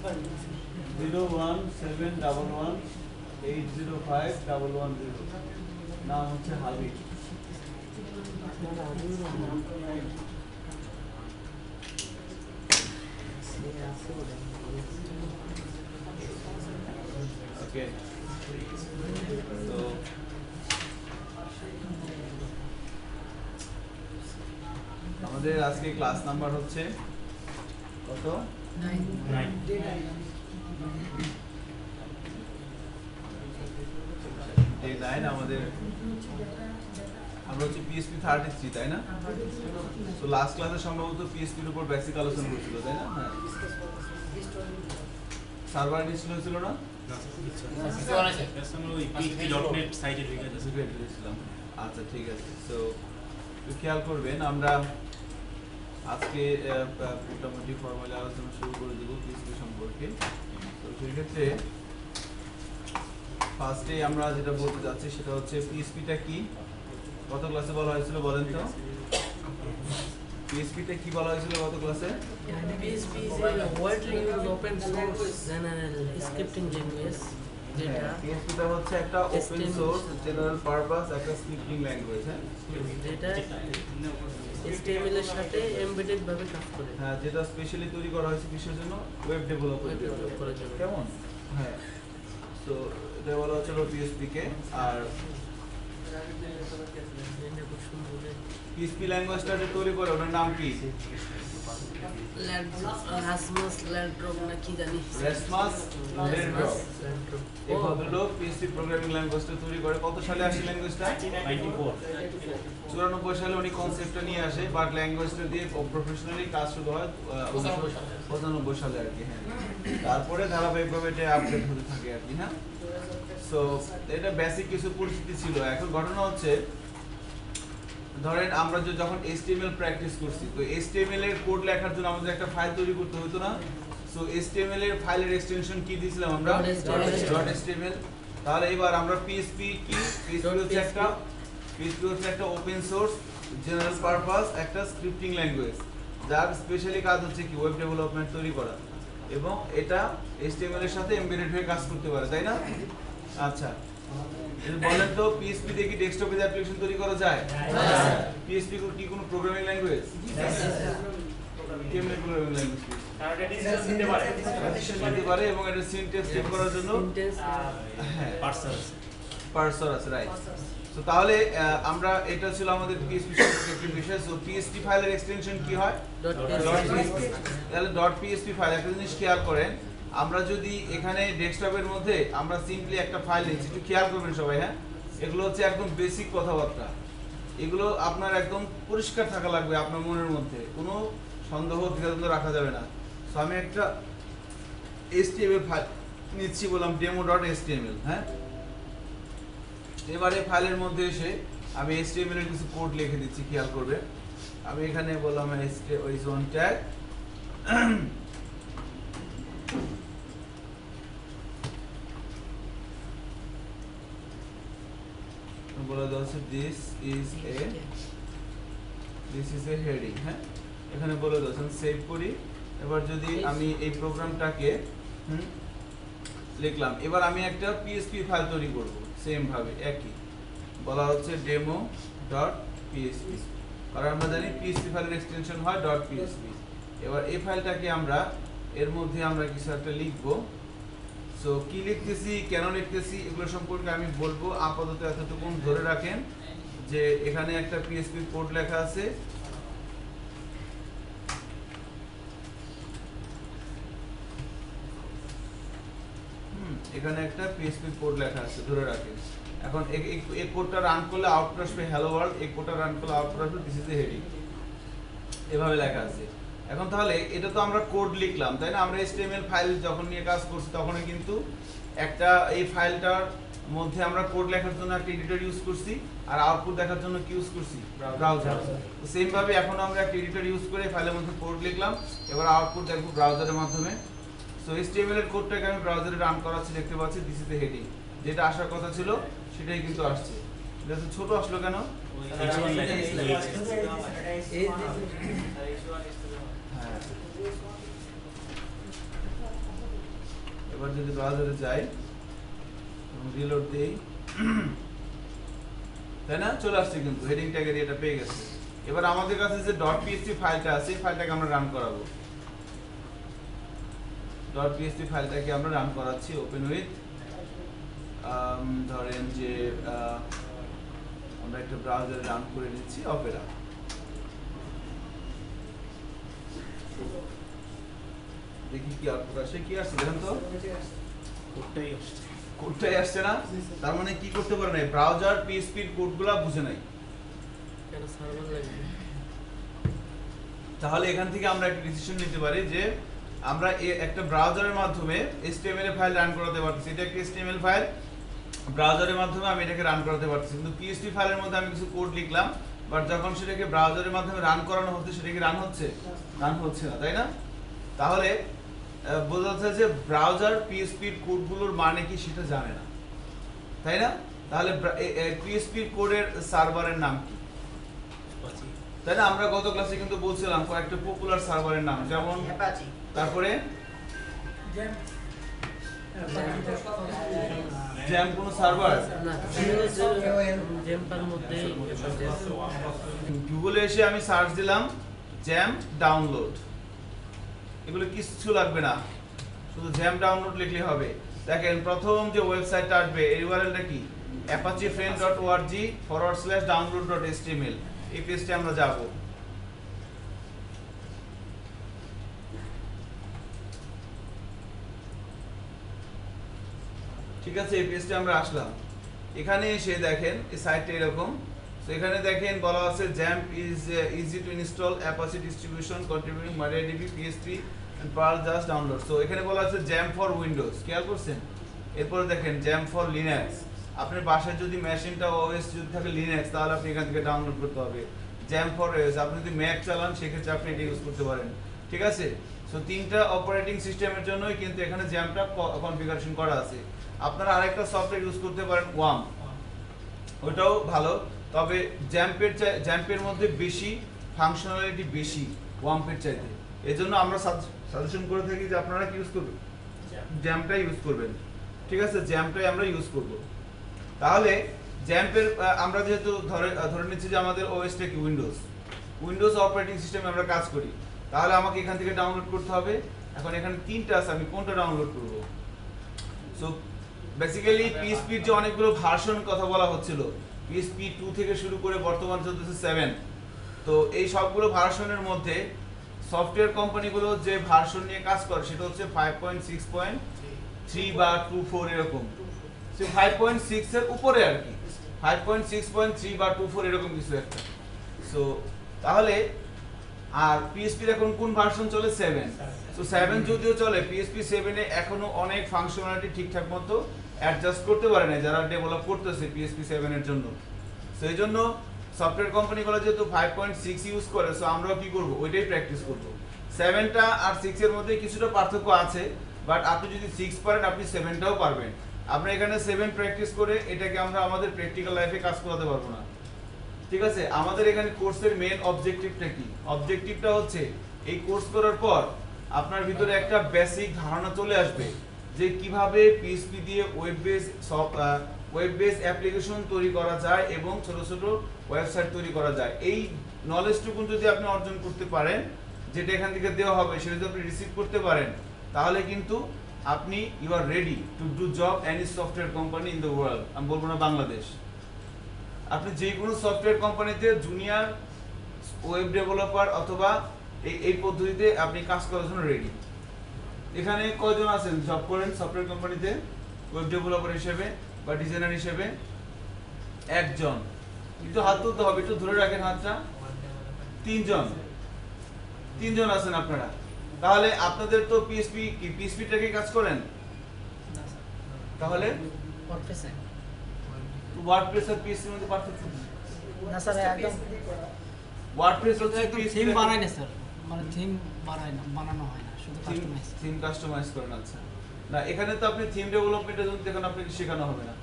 01711805110 নাম হচ্ছে হাবিব। ওকে, তো আমাদের আজকে ক্লাস নাম্বার হচ্ছে কত? 9। ডে 9 আমাদের, আমরা হচ্ছে PHP 33, তাই না? তো লাস্ট ক্লাসে সম্ভবত PHP এর উপর বেসিক আলোচনা করছিল, তাই না? হ্যাঁ, সার্ভার ইনস্টল হয়েছিল না? আচ্ছা, ঠিক আছে। সো খেয়াল করবেন, আমরা আজকে মোটামুটি ফর্মালি আলোচনা শুরু করে দেবো PHP সম্পর্কে। তো সেক্ষেত্রে ফার্স্টে আমরা যেটা বলতে যাচ্ছি সেটা হচ্ছে PHP-টা কি, গত ক্লাসে বলা হয়েছিল বলেন তো? PHP-টা কি বলা হয়েছিল গত ক্লাসে? PHP is a widely used open source general scripting language. PHP-টা হচ্ছে একটা ওপেন সোর্স জেনারেল পারপাস একটা স্ক্রিপ্টিং ল্যাঙ্গুয়েজ। হ্যাঁ, যেটা HTML এর সাথে এমবেডেড ভাবে কাজ করে। হ্যাঁ, যেটা স্পেশালি তৈরি করা হয়েছে কিসের জন্য? ওয়েব ডেভেলপ করার জন্য। কেমন? হ্যাঁ, তো এটা বলা হচ্ছে PHP কে। আর PHP ল্যাঙ্গুয়েজটা যে তৈরি করে ওটার নাম কি? রাসমাস ল্যান্ড্রপ না কি জানি, রাসমাস ল্যান্ড্রপ। এই ভদ্রলোক PHP প্রোগ্রামিং ল্যাঙ্গুয়েজটা তৈরি করে। কত সালে আসে ল্যাঙ্গুয়েজটা? 94 সালে উনি কনসেপ্টটা নিয়ে আসে, বাট ল্যাঙ্গুয়েজটা দিয়ে প্রফেশনালি কাজ শুরু হয় 1995 সালে আর কি। হ্যাঁ, তারপরে ধারাবাহিকভাবে এটা আপডেট হতে থাকে আর কি। হ্যাঁ, সো এটা বেসিক কিছু পরিস্থিতি ছিল। এখন ঘটনা হচ্ছে, ধরেন আমরা যখন HTML প্র্যাকটিস করছি, তো HTML এর কোড লেখার জন্য আমাদের একটা ফাইল তৈরি করতে হতো না? সো HTML এর ফাইলের এক্সটেনশন কি দিয়েছিলাম আমরা? .html। তাহলে এবার আমরা PHP কি? PHP হচ্ছে একটা ওপেন সোর্স জেনারেল পারপাস একটা স্ক্রিপ্টিং ল্যাঙ্গুয়েজ, যার স্পেশালি কাজ হচ্ছে কি ওয়েব ডেভেলপমেন্ট তৈরি করা, এবং এটা HTML এর সাথে এমবেডেড হয়ে কাজ করতে পারে, তাই না? আচ্ছা, বলেন তো PHP দিয়ে কি ডেস্কটপে অ্যাপ্লিকেশন তৈরি করা যায়? PHP কি কোনো প্রোগ্রামিং ল্যাঙ্গুয়েজ? কেমনে প্রোগ্রামিং ল্যাঙ্গুয়েজ? কারণ এটা ডিসিশন নিতে পারে এবং এটা সিনট্যাক্স চেক করার জন্য হ্যাঁ পার্সার আছে, রাইট। তো তাহলে আমরা, এটা ছিল আমাদের PHP সম্পর্কে একটা বিষয়। সো PHP ফাইলের এক্সটেনশন কি হয়? .php। তাহলে .php ফাইল, একটা জিনিস খেয়াল করেন, আমরা যদি এখানে ডেস্কটপের মধ্যে আমরা সিম্পলি একটা ফাইল নিচ্ছি, একটু খেয়াল করবেন সবাই। হ্যাঁ, এগুলো হচ্ছে একদম বেসিক কথাবার্তা, এগুলো আপনার একদম পরিষ্কার থাকা লাগবে আপনার মনের মধ্যে, কোনো সন্দেহ দ্বিধাদ্বন্দ্ব রাখা যাবে না। সো আমি একটা HTML ফাইল নিচ্ছি, বললাম demo.html। হ্যাঁ, এবারে ফাইলের মধ্যে এসে আমি HTML এর কিছু কোড লিখে দিচ্ছি, খেয়াল করবে। আমি এখানে বললাম h1 ট্যাগ, বলে দেওয়া হচ্ছে দিস ইজ এ হেডিং। হ্যাঁ, এখানে বলে দেওয়া হচ্ছে, সেভ করি। এবার যদি আমি এই প্রোগ্রামটাকে লিখলাম, এবার আমি একটা PHP ফাইল তৈরি করব সেম ভাবে, একই বলা হচ্ছে demo.php, কারণ আমরা জানি PHP ফাইলের এক্সটেনশন হয় .php। এবার এই ফাইলটাকে আমরা এর মধ্যে আমরা কিছু একটা লিখব। সো কি লিখতেছি, কেন লিখতেছি, এগুলো সম্পর্কে আমি বলবো। আপাতত এতটুকু ধরে রাখেন যে এখানে একটা PHP কোড লেখা আছে, এখানে একটা PHP কোড লেখা আছে, ধরে রাখেন। এখন এই কোডটা রান করলে আউটপুট আসবে হ্যালো ওয়ার্ল্ড, এই কোডটা রান করলে আউটপুট আসবে দিস ইজ এ হেডিং, এভাবে লেখা আছে। এখন তাহলে এটা তো আমরা কোড লিখলাম, তাই না? আমরা HTML ফাইল যখন নিয়ে কাজ করছি তখনই কিন্তু একটা এই ফাইলটার মধ্যে আমরা কোড লেখার জন্য একটা এডিটর ইউজ করছি, আর আউটপুট দেখার জন্য কি ইউজ করছি? ব্রাউজার। তো সেম ভাবে এখন আমরা একটা এডিটর ইউজ করে ফাইলের মধ্যে কোড লিখলাম, এবার আউটপুট দেখব ব্রাউজারের মাধ্যমে। সো HTML এর কোডটাকে আমি ব্রাউজারে রান করাচ্ছি, দেখতে পাচ্ছি দিস ইজ দ্য হেডিং, যেটা আসার কথা ছিল সেটাই কিন্তু আসছে। এটা তো ছোট আসলো কেন? এবার যদি ব্রাউজারে যাই রিলোড দেই, তাই না, চলে আসছে কিন্তু হেডিং ট্যাগের এটা পেয়ে গেছে। এবার আমাদের কাছে যে .php ফাইলটা আছে এই ফাইলটাকে আমরা রান করাবো। .php ফাইলটাকে আমরা রান করাচ্ছি ওপেন উইথ ধরেন যে আমরা একটা ব্রাউজারে রান করে নিচ্ছি অপেরা। দেখি কি আউটপুট আসে, কি আসছে দেখেন তো, কোডটাই আসছে না। তার মানে কি করতে পারে না, ব্রাউজার PHP এর কোডগুলো বুঝে নাই। কেন সার্ভার লাগবে? তাহলে এখান থেকে আমরা একটা ডিসিশন নিতে পারি যে আমরা একটা ব্রাউজারের মাধ্যমে HTML ফাইল রান করাতে পারতেছি। এটা একটা HTML ফাইল, ব্রাউজারের মাধ্যমে আমি এটাকে রান করাতে পারতেছি, কিন্তু PHP ফাইলের মধ্যে আমি কিছু কোড লিখলাম, বাট যখন সেটাকে ব্রাউজারের মাধ্যমে রান করানো হচ্ছে সেটা কি রান হচ্ছে না, তাই না? তাহলে বোঝা যাচ্ছে যে ব্রাউজার PHP এর কোডগুলোর মানে কি সেটা জানে না, তাই না? তাহলে PHP এর কোডের সার্ভারের নাম কি, তাই না? আমরা গত ক্লাসে কিন্তু বলছিলাম কয়েকটা পপুলার সার্ভারের নাম, যেমন তারপরে জ্যাম কোন সার্ভার না, জ্যাম্পার মধ্যে গুগলে এসে আমি সার্চ দিলাম জ্যাম ডাউনলোড, এগুলো কিছু লাগবে না, শুধু জ্যাম ডাউনলোড লিখলে হবে। দেখেন প্রথম যে ওয়েবসাইটটা আসবে এর ইউআরএলটা কি, apachefriend.org/download.html, এই পেজে আমরা যাব। ঠিক আছে, এই পেজে আমরা আসলাম। এখানে এসে দেখেন এই সাইটটা এরকম। সো এখানে দেখেন বলা আছে XAMPP is easy to install Apache distribution contributing MariaDB PHP and Perl just download. So এখানে বলা আছে জ্যাম্প ফর উইন্ডোজ, খেয়াল করছেন? এরপরে দেখেন জ্যাম্প ফর লিনাক্স, আপনার বাসায় যদি মেশিনটা ওএস যদি থাকে লিনাক্স তাহলে আপনি এখান থেকে ডাউনলোড করতে হবে। জ্যাম্প ফর ওএস, আপনি যদি ম্যাক চালান সেক্ষেত্রে আপনি এটা ইউজ করতে পারেন। ঠিক আছে, সো তিনটা অপারেটিং সিস্টেমের জন্যই কিন্তু এখানে জ্যাম্পটা কনফিগারেশন করা আছে। আপনারা আরেকটা সফটওয়্যার ইউজ করতে পারেন ওয়াম, ওটাও ভালো, তবে জ্যাম্পের মধ্যে বেশি ফাংশনালিটি বেশি ওয়াম্পের চাইতে। এজন্য আমরা সাজেশন করে থাকি যে আপনারা কি ইউজ করবেন, জ্যাম্পটা ইউজ করবেন। ঠিক আছে, জ্যাম্পটাই আমরা ইউজ করব। তাহলে জ্যাম্পের আমরা যেহেতু ধরে নিচ্ছি যে আমাদের ওএসটা কি উইন্ডোজ অপারেটিং সিস্টেমে আমরা কাজ করি, তাহলে আমাকে এখান থেকে ডাউনলোড করতে হবে। এখন এখানে তিনটা আছে, আমি কোনটা ডাউনলোড করব? সো বেসিক্যালি PHP এর যে অনেকগুলো ভার্সন কথা বলা হচ্ছিল, PHP 2 থেকে শুরু করে বর্তমান চলতেছে 7, তো এই সবগুলো ভার্সনের মধ্যে সফটওয়্যার কোম্পানিগুলো যে ভার্সন নিয়ে কাজ করে সেটা হচ্ছে 5.6.3 বা 2.4 এরকম। সো 5.6 এর উপরে আর কি, 5.6.3 বা 2.4 এরকম কিছু একটা। সো তাহলে আর PHP এর এখন কোন ভার্সন চলে? 7। সো 7 যদিও চলে, PHP 7 এ এখনো অনেক ফাংশনালিটি ঠিকঠাক মতো অ্যাডজাস্ট করতে পারে না যারা ডেভেলপ করতেছে PHP 7 এর জন্য। সো এই জন্য সফটওয়্যার কোম্পানিগুলো যেহেতু 5.6 ইউজ করে, সো আমরাও কি করব, ওইটাই প্র্যাকটিস করব। 7টা আর 6 এর মধ্যে কিছুটা পার্থক্য আছে, বাট আপনি যদি 6 পারেন আপনি 7টাও পারবেন। আপনি এখানে 7 প্র্যাকটিস করে এটাকে আমরা আমাদের প্র্যাকটিক্যাল লাইফে কাজ করাতে পারবো না। ঠিক আছে, আমাদের এখানে কোর্সের মেইন অবজেক্টিভটা কি? অবজেক্টিভটা হচ্ছে এই কোর্স করার পর আপনার ভিতরে একটা বেসিক ধারণা চলে আসবে যে কিভাবে PHP দিয়ে ওয়েব বেস অ্যাপ্লিকেশন তৈরি করা যায় এবং ছোট ছোট ওয়েবসাইট তৈরি করা যায়। এই নলেজটুকু যদি আপনি অর্জন করতে পারেন, যেটা এখান থেকে দেওয়া হবে সেটা যদি আপনি রিসিভ করতে পারেন, তাহলে কিন্তু আপনি you are ready to do job any software company in the world. আমি বলবো না বাংলাদেশ, আপনি যে কোনো সফটওয়্যার কোম্পানিতে জুনিয়র ওয়েব ডেভেলপার অথবা এই পদ্ধতিতে আপনি কাজ করার জন্য রেডি। এখানে কয়জন আছেন জব করেন সফটওয়্যার কোম্পানিতে ওয়েব ডেভেলপার হিসেবে বা ডিজাইনার হিসেবে? একজন। একটু হাত তুলতে হবে, একটু ধরে রাখেন হাতটা। তিনজন আছেন আপনারা। তাহলে আপনাদের তো PHP-টাকে কাজ করেন, তাহলে ওয়ার্ডপ্রেস আর PHP এর মধ্যে পার্থক্য না স্যার, একদম ওয়ার্ডপ্রেস হচ্ছে থিম বানাই না স্যার, মানে থিম বানানো হয় না, শুধু কাস্টমাইজ। থিম কাস্টমাইজ করেন, আচ্ছা। না, এখানে তো আপনি থিম ডেভেলপমেন্টের জন্য দেখুন আপনাকে শেখানো হবে না।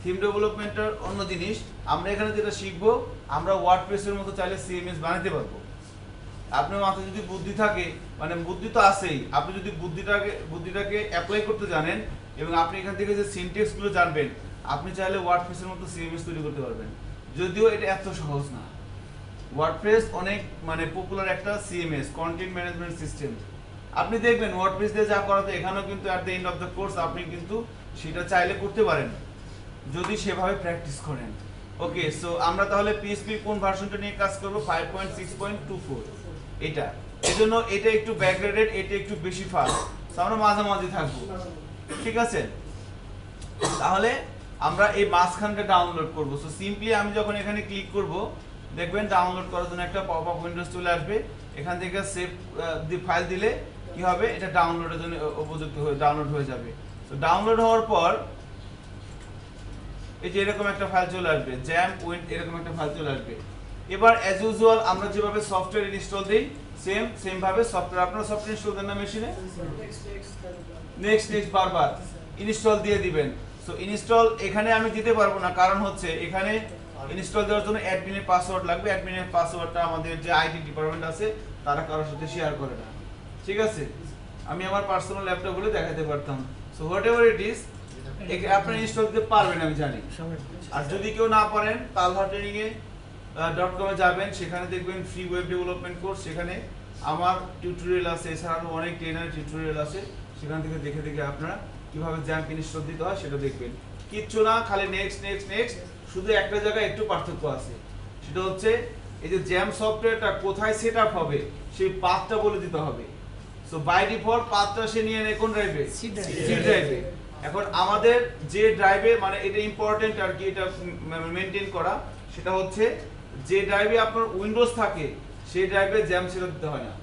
থিম ডেভেলপমেন্টের অন্য জিনিস। আমরা এখানে যেটা শিখবো, আমরা ওয়ার্ডপ্রেসের মতো চাইলে CMS বানাতে পারবো। আপনার মাথায় যদি বুদ্ধি থাকে, মানে বুদ্ধি তো আছেই, আপনি যদি বুদ্ধিটাকে অ্যাপ্লাই করতে জানেন এবং আপনি এখান থেকে যে সিনট্যাক্স গুলো জানবেন, আপনি চাইলে ওয়ার্ডপ্রেসের মতো সিএমএস তৈরি করতে পারবেন। যদিও এটা এত সহজ না। ওয়ার্ডপ্রেস অনেক মানে পপুলার একটা সিএমএস, কন্টেন্ট ম্যানেজমেন্ট সিস্টেম। আপনি দেখবেন ওয়ার্ডপ্রেস দিয়ে যা করাতে এখানেও কিন্তু at the end of the course আপনি কিন্তু সেটা চাইলে করতে পারেন যদি সেভাবে প্র্যাকটিস করেন। ওকে, সো আমরা তাহলে পিএইচপি কোন ভার্সনটা নিয়ে কাজ করব? 5.6.24 এটা। এজন্য এটা একটু ব্যাকগ্রেডেড, এটা একটু বেশি ফাস্ট, সো আমরা মাঝামাঝি থাকবো। ঠিক আছে, তাহলে আমরা এই মাঝখানটা ডাউনলোড করব। সো সিম্পলি আমি যখন এখানে ক্লিক করব, দেখবেন ডাউনলোড করার জন্য একটা পপ আপ উইন্ডোজ চলে আসবে। এখান থেকে সেভ ফাইল দিলে কি হবে, এটা ডাউনলোডের জন্য উপযুক্ত হয়ে ডাউনলোড হয়ে যাবে। তো ডাউনলোড হওয়ার পর এই যে এরকম একটা ফাইল চলে আসবে, জ্যাম.উইন্ড এরকম একটা ফাইল চলে আসবে। এবার অ্যাজ ইউজুয়াল আমরা যেভাবে সফটওয়্যার ইনস্টল দেই সেম ভাবে সফটওয়্যার আপনারা সফটওয়্যার ইনস্টল দেন না মেশিনে, নেক্সট বারবার ইনস্টল দিয়ে দিবেন। সো ইনস্টল এখানে আমি দিতে পারবো না, কারণ হচ্ছে এখানে ইনস্টল দেওয়ার জন্য অ্যাডমিনের পাসওয়ার্ড লাগবে। অ্যাডমিনের পাসওয়ার্ডটা আমাদের যে আইটি ডিপার্টমেন্ট আছে তারা কারোর সাথে শেয়ার করে না। ঠিক আছে, আমি আমার পার্সোনাল ল্যাপটপ বলে দেখাতে পারতাম। So what ever it is, আপনি ইনস্টল দিতে পারবেন আমি জানি। আর যদি কেউ না পারেন, talhatraining.com এ যাবেন, সেখানে দেখবেন ফ্রি ওয়েব ডেভেলপমেন্ট কোর্স, সেখানে আমার টিউটোরিয়াল আছে, এছাড়াও অনেক ট্রেনার টিউটোরিয়াল আছে, সেখান থেকে দেখে দেখে আপনারা কিভাবে জ্যাম্প ইনস্টল দিতে হয় সেটা দেখবেন। কিচ্ছু না, খালি নেক্সট। শুধু একটা জায়গায় একটু পার্থক্য আছে, সেটা হচ্ছে এই যে জ্যাম সফটওয়্যারটা কোথায় সেট আপ হবে সেই পাথটা বলে দিতে হবে। সো বাই ডিফল্ট পাথটা সে নিয়ে নেয় কোন ড্রাইভে? সি ড্রাইভে। এখন আমাদের যে ড্রাইভে, মানে এটা ইম্পর্টেন্ট আর কি, এটা মেনটেন করা, সেটা হচ্ছে যে ড্রাইভে আপনার উইন্ডোজ থাকে সেই ড্রাইভে জ্যাম সেট দিতে হয় না।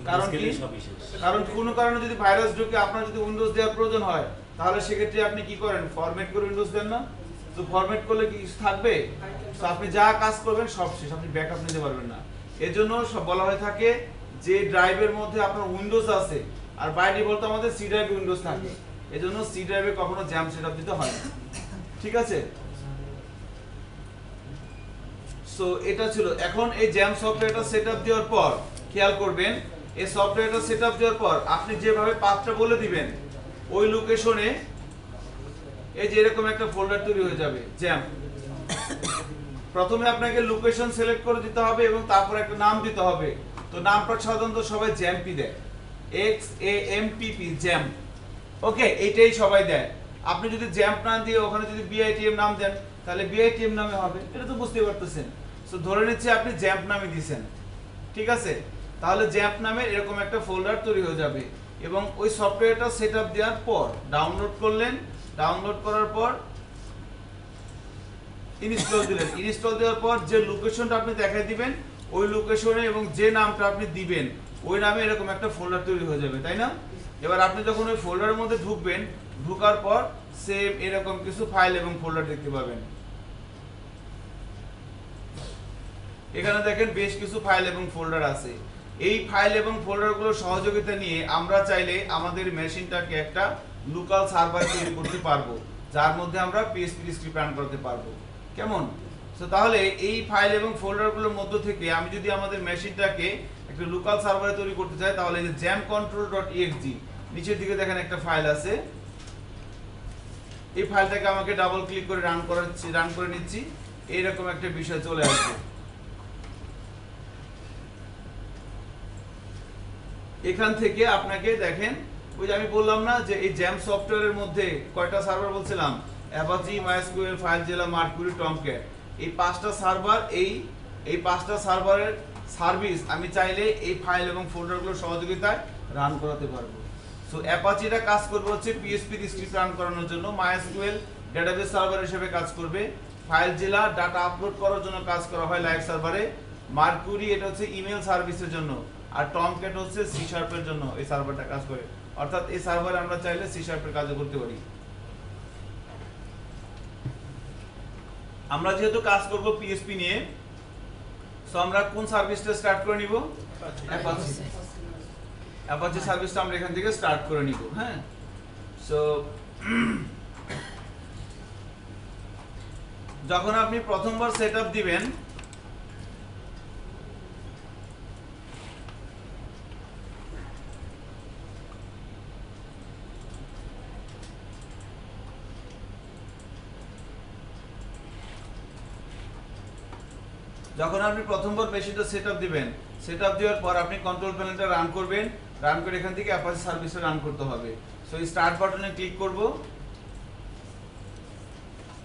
কারণ কি? কারণ কোনো কারণে যদি ভাইরাস ঢুকে আপনার যদি উইন্ডোজ দেওয়ার প্রয়োজন হয়, তাহলে সেক্ষেত্রে আপনি কি করেন? ফরম্যাট করে উইন্ডোজ দেন না? তো ফরম্যাট করলে কি থাকবে? তো আপনি যা কাজ করবেন সব শেষ, আপনি ব্যাকআপ নিতে পারবেন না। এজন্য সব বলা হয়ে থাকে যে ড্রাইভের মধ্যে আপনার উইন্ডোজ আছে, আর বাই ডিফল্ট আমাদের সি ড্রাইভে উইন্ডোজ থাকে, এজন্য সি ড্রাইভে কখনো জ্যাম সেটআপ দিতে হয় না। ঠিক আছে, সো এটা ছিল। এখন এই জ্যাম সফটওয়্যারটা সেটআপ দেওয়ার পর খেয়াল করবেন, এই সফটওয়্যারটা সেটআপ দেওয়ার পর আপনি যেভাবে পাথটা বলে দিবেন ওই লোকেশনে এই যে এরকম একটা ফোল্ডার তৈরি হয়ে যাবে জ্যাম। প্রথমে আপনাকে লোকেশন সিলেক্ট করে দিতে হবে এবং তারপর একটা নাম দিতে হবে। তো নামটা সাধারণত সবাই জ্যাম্পি দেয়, XAMPP জ্যাম্প। ওকে, এইটাই সবাই দেয়। আপনি যদি জ্যাম্প না দিয়ে ওখানে যদি BITM নাম দেন, তাহলে BITM নামে হবে, এটা তো বুঝতে পারতেছেন। সো ধরে নিচ্ছি আপনি জ্যাম্প নামে দিয়েছেন, ঠিক আছে? তাহলে জ্যাম্প নামে এরকম একটা ফোল্ডার তৈরি হয়ে যাবে এবং ওই সফটওয়্যারটা সেটআপ দেওয়ার পর ডাউনলোড করলেন, ডাউনলোড করার পর ইনস্টল দিলেন। ইনস্টল দেওয়ার পর যে লোকেশনটা আপনি দেখাই দিবেন ওই লোকেশনে এবং যে নামটা আপনি দিবেন ওই নামে এরকম একটা ফোল্ডার তৈরি হয়ে যাবে, তাই না? এবার আপনি যখন ওই ফোল্ডারের মধ্যে ঢুকবেন, ঢোকার পর সেম এরকম কিছু ফাইল এবং ফোল্ডার দেখতে পাবেন। এখানে দেখেন বেশ কিছু ফাইল এবং ফোল্ডার আছে। এই ফাইল এবং ফোল্ডারগুলো সহযোগিতা নিয়ে আমরা চাইলে আমাদের মেশিনটাকে একটা লোকাল সার্ভার তৈরি করতে পারবো, যার মধ্যে আমরা PHP স্ক্রিপ্ট রান করতে পারবো। কেমন? সো তাহলে এই ফাইল এবং ফোল্ডারগুলোর মধ্য থেকে আমি যদি আমাদের মেশিনটাকে একটা লোকাল সার্ভারে তৈরি করতে চাই, তাহলে এই যে jamcontrol.exe নিচের দিকে দেখেন একটা ফাইল আছে। এই ফাইলটাকে আমাকে ডাবল ক্লিক করে রান করে নিচ্ছি, এইরকম একটা বিষয় চলে আসবে। এখান থেকে আপনাকে দেখেন, ওই যে আমি বললাম না যে এই জ্যাম সফটওয়্যারের মধ্যে কয়টা সার্ভার বলছিলাম? অ্যাপাচি, MySQL, ফাইলজিলা, মার্কুরি, টমক্যাট, এই পাঁচটা সার্ভার। এই পাঁচটা সার্ভারের সার্ভিস আমি চাইলে এই ফাইল এবং ফোল্ডারগুলো সহযোগিতায় রান করাতে পারবো। সো অ্যাপাচিটা কাজ করবে হচ্ছে PHP স্ক্রিপ্ট রান করানোর জন্য, MySQL ডেটাবেস সার্ভার হিসেবে কাজ করবে, ফাইলজিলা ডাটা আপলোড করার জন্য কাজ করা হয় লাইভ সার্ভারে, মার্কুরি এটা হচ্ছে ইমেল সার্ভিসের জন্য, আর টমক্যাট হচ্ছে C# এর জন্য এই সার্ভারটা কাজ করে। অর্থাৎ এই সার্ভারে আমরা চাইলে C# এর কাজও করতে পারি। আমরা যেহেতু কাজ করব PHP নিয়ে, সো আমরা কোন সার্ভিসটা স্টার্ট করে নিব? অ্যাপাচি সার্ভিসটা আমরা এখান থেকে স্টার্ট করে নিব। হ্যাঁ, সো যখন আপনি প্রথমবার সেটআপ দিবেন, যখন আপনি প্রথমবার মেশিনটা সেটআপ দিবেন, সেটআপ দেওয়ার পর আপনি কন্ট্রোল প্যানেলটা রান করবেন, রান করে এখান থেকে অ্যাপাচি সার্ভিসটা রান করতে হবে। সো এই স্টার্ট বাটনে ক্লিক করব,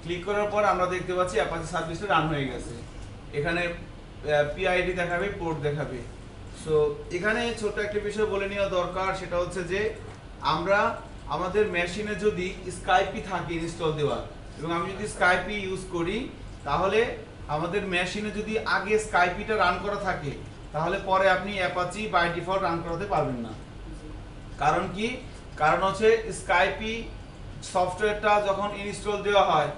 ক্লিক করার পর আমরা দেখতে পাচ্ছি অ্যাপাচি সার্ভিসটা রান হয়ে গেছে। এখানে পিআইডি দেখাবে, পোর্ট দেখাবে। সো এখানে ছোট একটা বিষয় বলে নেওয়া দরকার, সেটা হচ্ছে যে আমরা আমাদের মেশিনে যদি স্কাইপি থাকে ইনস্টল দেওয়া, এবং আমি যদি স্কাইপি ইউজ করি, তাহলে আমাদের মেশিনে যদি আগে স্কাইপিটা রান করা থাকে, তাহলে পরে আপনি অ্যাপাচি বাই ডিফল্ট রান করাতে পারবেন না। কারণ কি? কারণ হচ্ছে স্কাইপি সফটওয়্যারটা যখন ইনস্টল দেওয়া হয়,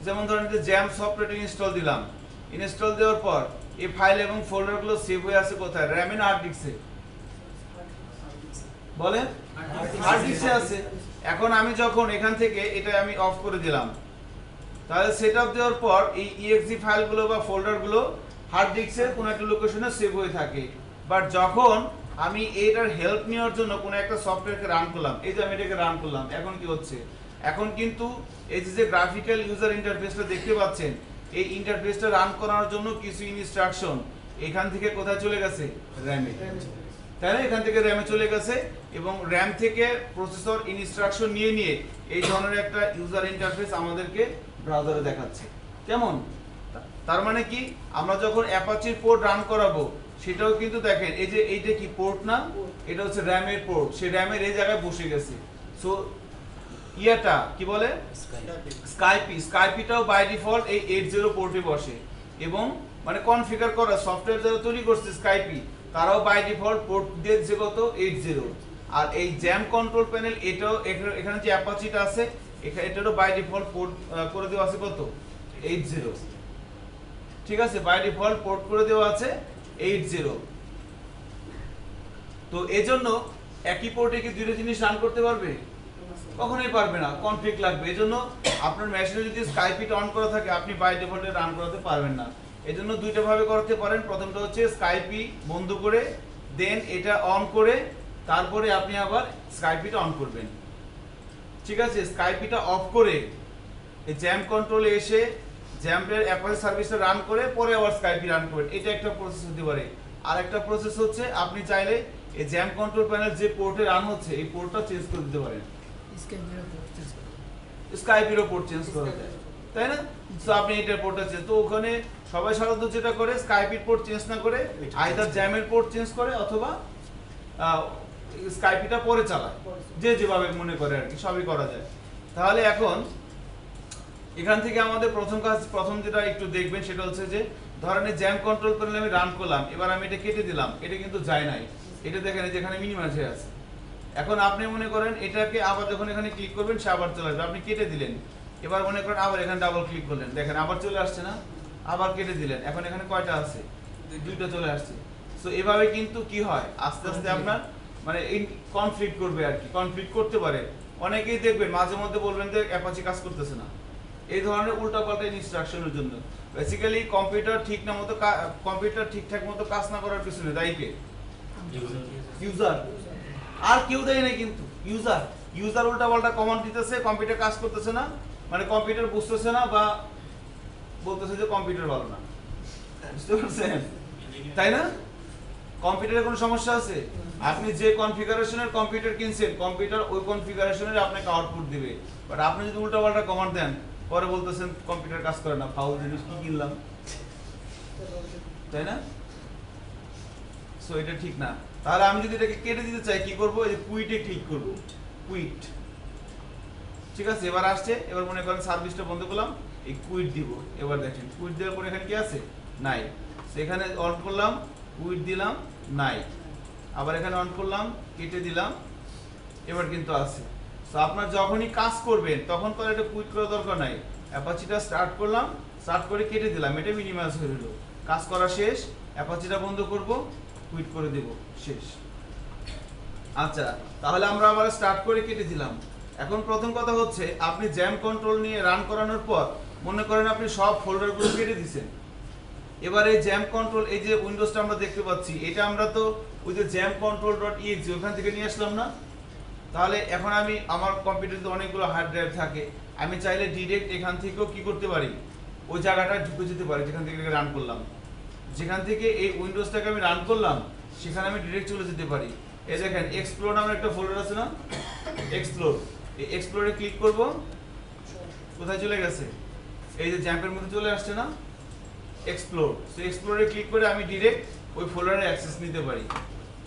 যেমন ধরেন যে জ্যাম সফটওয়্যারটা ইনস্টল দিলাম, ইনস্টল দেওয়ার পর এই ফাইল এবং ফোল্ডারগুলো সেভ হয়ে আছে কোথায়? র্যামে না হার্ড ডিস্কে? বলেন, হার্ড ডিস্কে আছে। এখন আমি যখন এখান থেকে এটা আমি অফ করে দিলাম, তাহলে সেটআপ দেওয়ার পর এই exe ফাইলগুলো বা ফোল্ডারগুলো হার্ড ডিস্কের কোনো একটা লোকেশনে সেভ হয়ে থাকে। বাট যখন আমি এটার হেল্প নেওয়ার জন্য কোনো একটা সফটওয়্যারকে রান করলাম, এই যে আমি এটাকে রান করলাম, এখন কি হচ্ছে? এখন কিন্তু এই যে গ্রাফিক্যাল ইউজার ইন্টারফেসটা দেখতে পাচ্ছেন, এই ইন্টারফেসটা রান করার জন্য কিছু ইনস্ট্রাকশন এখান থেকে কোথায় চলে গেছে? র্যামে। তাই না? এখান থেকে র্যামে চলে গেছে, এবং র্যাম থেকে প্রসেসর ইনস্ট্রাকশন নিয়ে নিয়ে এই ধরনের একটা ইউজার ইন্টারফেস আমাদেরকে ব্রাউজারে দেখাচ্ছে। কেমন? তার মানে কি, আমরা যখন অ্যাপাচির পোর্ট রান করাবো, সেটাও কিন্তু দেখেন এই যে এইটা কি পোর্ট না, এটা হচ্ছে র্যামের পোর্ট, সেই র্যামের এই জায়গায় বসে গেছে। সো ইয়াটা কি বলে? স্কাইপি। স্কাইপিটাও বাই ডিফল্ট এই 80 পোর্টে বসে, এবং মানে কনফিগার করা সফটওয়্যার যারা তৈরি করছে স্কাইপি, তারাও বাই ডিফল্ট পোর্ট দিয়েছে কত? 80। আর এই জ্যাম কন্ট্রোল প্যানেল, এটাও এখানে যে অ্যাপাচিটা আছে, এটারও বাই ডিফল্ট পোর্ট করে দেওয়া আছে কত? 80। ঠিক আছে, বাই ডিফল্ট পোর্ট করে দেওয়া আছে 80। তো এজন্য একই পোর্টে কি দুটো জিনিস রান করতে পারবে? কখনোই পারবে না, কনফ্লিক্ট লাগবে। এজন্য আপনার মেশিনে যদি স্কাইপিটা অন করা থাকে, আপনি বাই ডিফল্টে রান করাতে পারবেন না। এজন্য দুইটা ভাবে করতে পারেন। প্রথমটা হচ্ছে স্কাইপি বন্ধ করে, দেন এটা অন করে, তারপরে আপনি আবার স্কাইপিটা অন করবেন। ঠিক আছে, স্কাইপিটা অফ করে এই জ্যাম কন্ট্রোলে এসে জ্যামের অ্যাপাচি সার্ভিসটা রান করে পরে আবার স্কাইপি রান করবেন। এটা একটা প্রসেস হতে পারে। আর একটা প্রসেস হচ্ছে আপনি চাইলে এই জ্যাম কন্ট্রোল প্যানেল যে পোর্টে রান হচ্ছে, এই পোর্টটা চেঞ্জ করে দিতে পারেন। স্কাইপিরও পোর্ট চেঞ্জ করা যায়, তাই না? তো আপনি এটা পোর্টটা চেঞ্জ, তো ওখানে সবাই সাধারণত যেটা করে স্কাইপির পোর্ট চেঞ্জ না করে আইদার জ্যামের পোর্ট চেঞ্জ করে, অথবা স্কাইপিটা পরে চালায়, যে যেভাবে মনে করে আর কি, সবই করা যায়। তাহলে এখন এখান থেকে আমাদের প্রথম যেটা একটু দেখবেন, সেটা হচ্ছে যে ধরেন জ্যাম কন্ট্রোল প্যানেল আমি রান করলাম, এবার আমি এটা কেটে দিলাম, এটা কিন্তু যায় নাই। এটা দেখেন যেখানে মিনিমাইজ হয়ে আছে। এখন আপনি মনে করেন এটাকে আবার যখন এখানে ক্লিক করবেন, সে আবার চলে আসবে। আপনি কেটে দিলেন, এবার মনে করেন আবার এখানে ডাবল ক্লিক করলেন, দেখেন আবার চলে আসছে না? আবার কেটে দিলেন, এখন এখানে কয়টা আছে? দুইটা চলে আসছে। সো এভাবে কিন্তু কি হয়, আস্তে আস্তে আপনার মানে কনফ্লিক্ট করবে আর কি, কনফ্লিক্ট করতে পারে। অনেকেই দেখবেন মাঝে মধ্যে বলবেন যে অ্যাপাচি কাজ করতেছে না, এই ধরনের উল্টাপাল্টা ইনস্ট্রাকশনের জন্য। বেসিক্যালি কম্পিউটার ঠিকঠাক মতো কাজ না করার পিছনে দায়ী কে? ইউজার। আর কেউ দেয় না, কিন্তু ইউজার উল্টাপাল্টা কমান্ড দিতেছে, কম্পিউটার কাজ করতেছে না, মানে কম্পিউটার বুঝতেছে না, বা বলতেছে যে কম্পিউটার ভালো না। বুঝতে পারছেন? তাই না? কম্পিউটারে কোনো সমস্যা আছে? আপনি যে কনফিগারেশনের কম্পিউটার কিনছেন, কম্পিউটার ওই কনফিগারেশনের আপনাকে আউটপুট দিবে। বাট আপনি যদি উল্টাপাল্টা কমান্ড দেন, পরে বলতেছেন কম্পিউটার কাজ করে না, ফাউল জিনিস কি কিনলাম, তাই না? সো এটা ঠিক না। তাহলে আমি যদি এটাকে কেটে দিতে চাই, কি করব? এই যে কুইটে ক্লিক করব, কুইট। ঠিক আছে, এবার আসছে। এবার মনে করেন সার্ভিসটা বন্ধ করলাম, এই কুইট দিব। এবার দেখেন কুইট দেওয়ার পর এখানে কি আছে? নাই। সেখানে অন করলাম, কুইট দিলাম, নাই। আবার এখানে অন করলাম, কেটে দিলাম, এবার কিন্তু আছে। সো আপনার যখনই কাজ করবেন, তখন তো এটা কুইট করার দরকার নাই। অ্যাপাচিটা স্টার্ট করলাম, স্টার্ট করে কেটে দিলাম, এটা মিনিমাইজ হয়ে গেল। কাজ করা শেষ, অ্যাপাচিটা বন্ধ করব, কুইট করে দেব, শেষ। আচ্ছা, তাহলে আমরা আবার স্টার্ট করে কেটে দিলাম। এখন প্রথম কথা হচ্ছে, আপনি জ্যাম কন্ট্রোল নিয়ে রান করানোর পর মনে করেন আপনি সব ফোল্ডারগুলো কেটে দিয়েছেন। এবার এই জ্যাম কন্ট্রোল, এই যে উইন্ডোজটা আমরা দেখতে পাচ্ছি, এটা আমরা তো ওই যে জ্যাম control.exe ওখান থেকে নিয়ে আসলাম না? তাহলে এখন আমি আমার কম্পিউটারে অনেকগুলো হার্ড ড্রাইভ থাকে, আমি চাইলে ডিরেক্ট এখান থেকেও কি করতে পারি, ওই জায়গাটা ঢুকে যেতে পারি যেখান থেকে রান করলাম। যেখান থেকে এই উইন্ডোজটাকে আমি রান করলাম সেখানে আমি ডিরেক্ট চলে যেতে পারি। এই দেখেন এক্সপ্লোর নামের একটা ফোল্ডার আছে না, এক্সপ্লোর, এই এক্সপ্লোরে ক্লিক করব, কোথায় চলে গেছে, এই যে জ্যাম্পের মধ্যে চলে আসছে না এক্সপ্লোর। সো এক্সপ্লোরে ক্লিক করে আমি ডিরেক্ট ওই ফোল্ডারে অ্যাক্সেস নিতে পারি।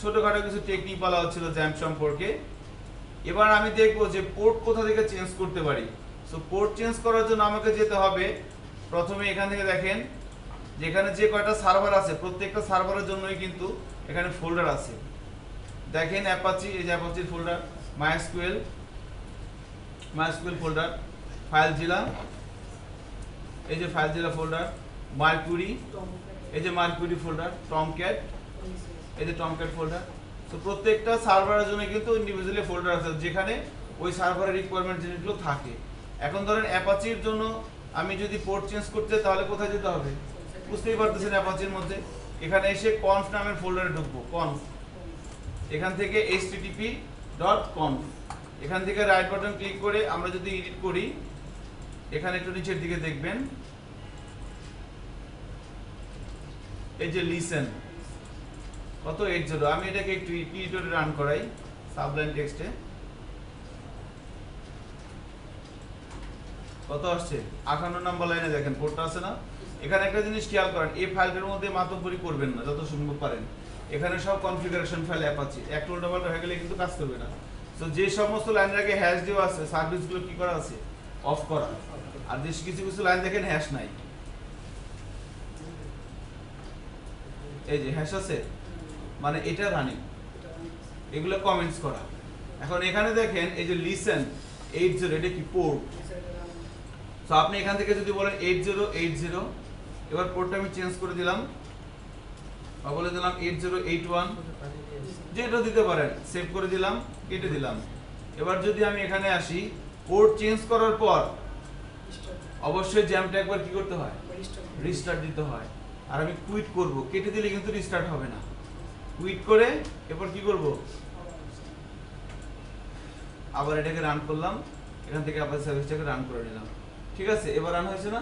ছোটখাটো কিছু টেকনিক বলা হচ্ছিল জ্যাম্প সম্পর্কে। এবার আমি দেখবো যে পোর্ট কোথা থেকে চেঞ্জ করতে পারি। সো পোর্ট চেঞ্জ করার জন্য আমাকে যেতে হবে প্রথমে এখান থেকে দেখেন যেখানে যে কয়টা সার্ভার আছে প্রত্যেকটা সার্ভারের জন্যই কিন্তু এখানে ফোল্ডার আছে। দেখেন অ্যাপাচি, এই যে অ্যাপাচির ফোল্ডার, মাইএসকিউএল ফোল্ডার, ফাইলজিলা, এই যে ফাইলজিলা ফোল্ডার, মার্কুরি, এই যে মার্কুরি ফোল্ডার, টমক্যাট, এই যে টমক্যাট ফোল্ডার। তো প্রত্যেকটা সার্ভারের জন্য কিন্তু ইন্ডিভিজুয়ালি ফোল্ডার আছে যেখানে ওই সার্ভারের রিকোয়ারমেন্ট জিনিসগুলো থাকে। এখন ধরেন অ্যাপাচির জন্য আমি যদি পোর্ট চেঞ্জ করতে তাহলে কোথায় যেতে হবে বুঝতেই পারতেছেন। অ্যাপাচির মধ্যে এখানে এসে কনফ নামের ফোল্ডারে ঢুকবো, কনফ, এখান থেকে http.conf, এখান থেকে রাইট বাটন ক্লিক করে আমরা যদি এডিট করি এখানে একটু নিচের দিকে দেখবেন এই যে লিসেন কত 80, আমি এটাকে একটু এডিটরে রান করাই সাবলাইন টেক্সটে, কত আসছে 58 নম্বর লাইনে দেখেন পোর্টটা আছে না। এখানে একটা জিনিস খেয়াল করেন, এই ফাইলটার মধ্যে মাতব্বরি করবেন না যত সম্ভব পারেন। এখানে সব কনফিগারেশন ফাইল অ্যাপাচি, এক উল্টাপাল্টা হয়ে গেলে কিন্তু কাজ করবে না। তো যে সমস্ত লাইনের আগে হ্যাশ দেওয়া আছে সার্ভিসগুলো কি করা আছে অফ করা, আর যে কিছু কিছু লাইন দেখেন হ্যাশ নাই, এই যে হ্যাশ আছে মানে এটা রানিং, এগুলো কমেন্টস করা। এখন এখানে দেখেন এই যে লিসেন 80, এটা কি পোর্ট। তো আপনি এখান থেকে যদি বলেন 8080, এবার পোর্টটা আমি চেঞ্জ করে দিলাম, বলে দিলাম 8081, যেটা দিতে পারেন, সেভ করে দিলাম, কেটে দিলাম। এবার যদি আমি এখানে আসি পোর্ট চেঞ্জ করার পর অবশ্যই জ্যামটা একবার কি করতে হয় রিস্টার্ট দিতে হয়। আর আমি কুইট করব, কেটে দিলে কিন্তু রিস্টার্ট হবে না। কুইট করে এরপর কি করব আবার এটাকে রান করলাম, এখান থেকে আবার সার্ভিসটাকে রান করে নিলাম। ঠিক আছে, এবার রান হয়েছে না,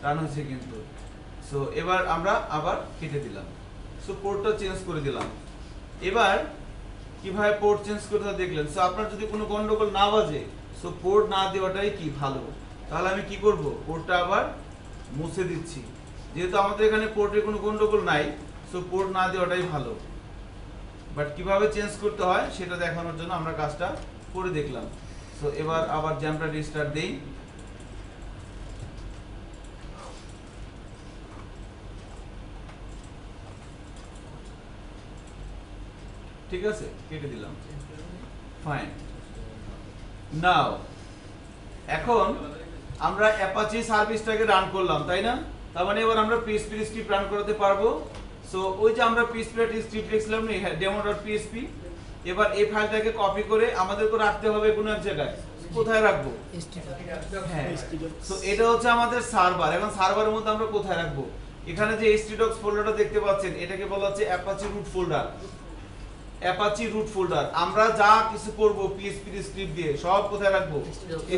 রান হয়েছে কিন্তু। সো এবার আমরা আবার কেটে দিলাম, সো পোর্টটা চেঞ্জ করে দিলাম। এবার কিভাবে পোর্ট চেঞ্জ করতে হয় দেখলেন। সো আপনার যদি কোনো গন্ডগোল না বাজে, সো পোর্ট না দেওয়াটাই কি ভালো। তাহলে আমি কি করব, পোর্টটা আবার মুছে দিচ্ছি, যেহেতু আমাদের এখানে পোর্টে কোনো গন্ডগোল নাই, সো পোর্ট না দেওয়াটাই ভালো। বাট কিভাবে চেঞ্জ করতে হয় সেটা দেখানোর জন্য আমরা কাজটা করে দেখলাম। সো এবার আবার জ্যামটা রিস্টার্ট দেই, ঠিক আছে, কেটে দিলাম, ফাইন। নাও এখন আমরা অ্যাপাচি সার্ভিসটাকে রান করলাম, তাই না? তার মানে এবার আমরা পিএইচপি স্ক্রিপ্ট রান করাতে পারবো। সো ওই যে আমরা পিএইচপি স্ক্রিপ্ট লিখলাম না demo.php, এবার এই ফাইলটাকে কপি করে আমাদেরকে রাখতে হবে কোনো এক জায়গায়। কোথায় রাখবো? হ্যাঁ, সো এটা হচ্ছে আমাদের সার্ভার। এখন সার্ভারের মধ্যে আমরা কোথায় রাখবো? এখানে যে htdocs ফোল্ডারটা দেখতে পাচ্ছেন এটাকে বলা হচ্ছে Apache root folder. Apache root folder আমরা যা কিছু করব পিএইচপি স্ক্রিপ্ট দিয়ে সব কোথায় রাখবো?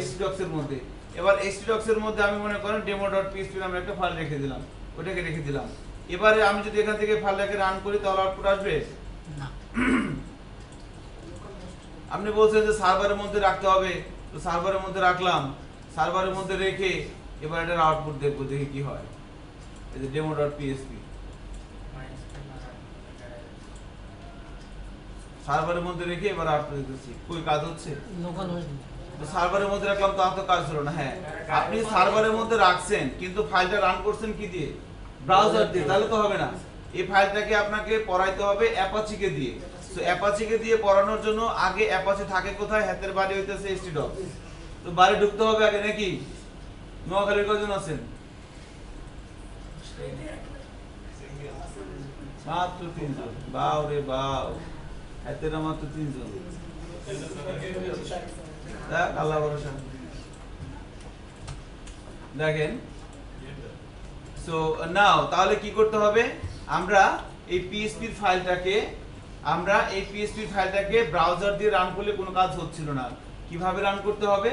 htdocs এর মধ্যে। এবার htdocs এর মধ্যে আমি মনে করেন demo.php নামে একটা ফাইল রেখে দিলাম, ওটাকে রেখে দিলাম। এবারে আমি যদি এখান থেকে ফাইলটাকে রান করি তাহলে আউটপুট আসবে না। আপনি বলছেন যে সার্ভারের মধ্যে রাখতে হবে, তো সার্ভারের মধ্যে রাখলাম, সার্ভারের মধ্যে রেখে এবার এটার আউটপুট দেখবো, দেখি কি হয়। এই যে demo.php সার্ভারের মধ্যে রেখে এবার আউটপুট দেখতেছি, কই কাজ হচ্ছে? লোকাল হোস্ট তো সার্ভারের মধ্যে রাখলাম তো আর তো কাজ হলো না। হ্যাঁ, আপনি সার্ভারের মধ্যে রাখছেন কিন্তু ফাইলটা রান করছেন কি দিয়ে? ব্রাউজার দিয়ে, তাহলে তো হবে না। এই ফাইলটাকে আপনাকে পড়াইতে হবে অ্যাপাচিকে দিয়ে। সো অ্যাপাচিকে দিয়ে পড়ানোর জন্য আগে অ্যাপাচি থাকে কোথায়? হাতের বাড়ি হইতেছে htdocs। তো বাড়ি ঢুকতে হবে আগে নাকি? নোয়াখালীর কজন আছেন? মাত্র 3 জন। বাও রে বাও, হাতের মাত্র 3 জন। দেখ আল্লাহ ভরসা। দেখেন, সো নাও তাহলে কি করতে হবে? আমরা এই পিএইচপি ফাইলটাকে ব্রাউজার দিয়ে রান করলে কোনো কাজ হচ্ছিল না। কিভাবে রান করতে হবে?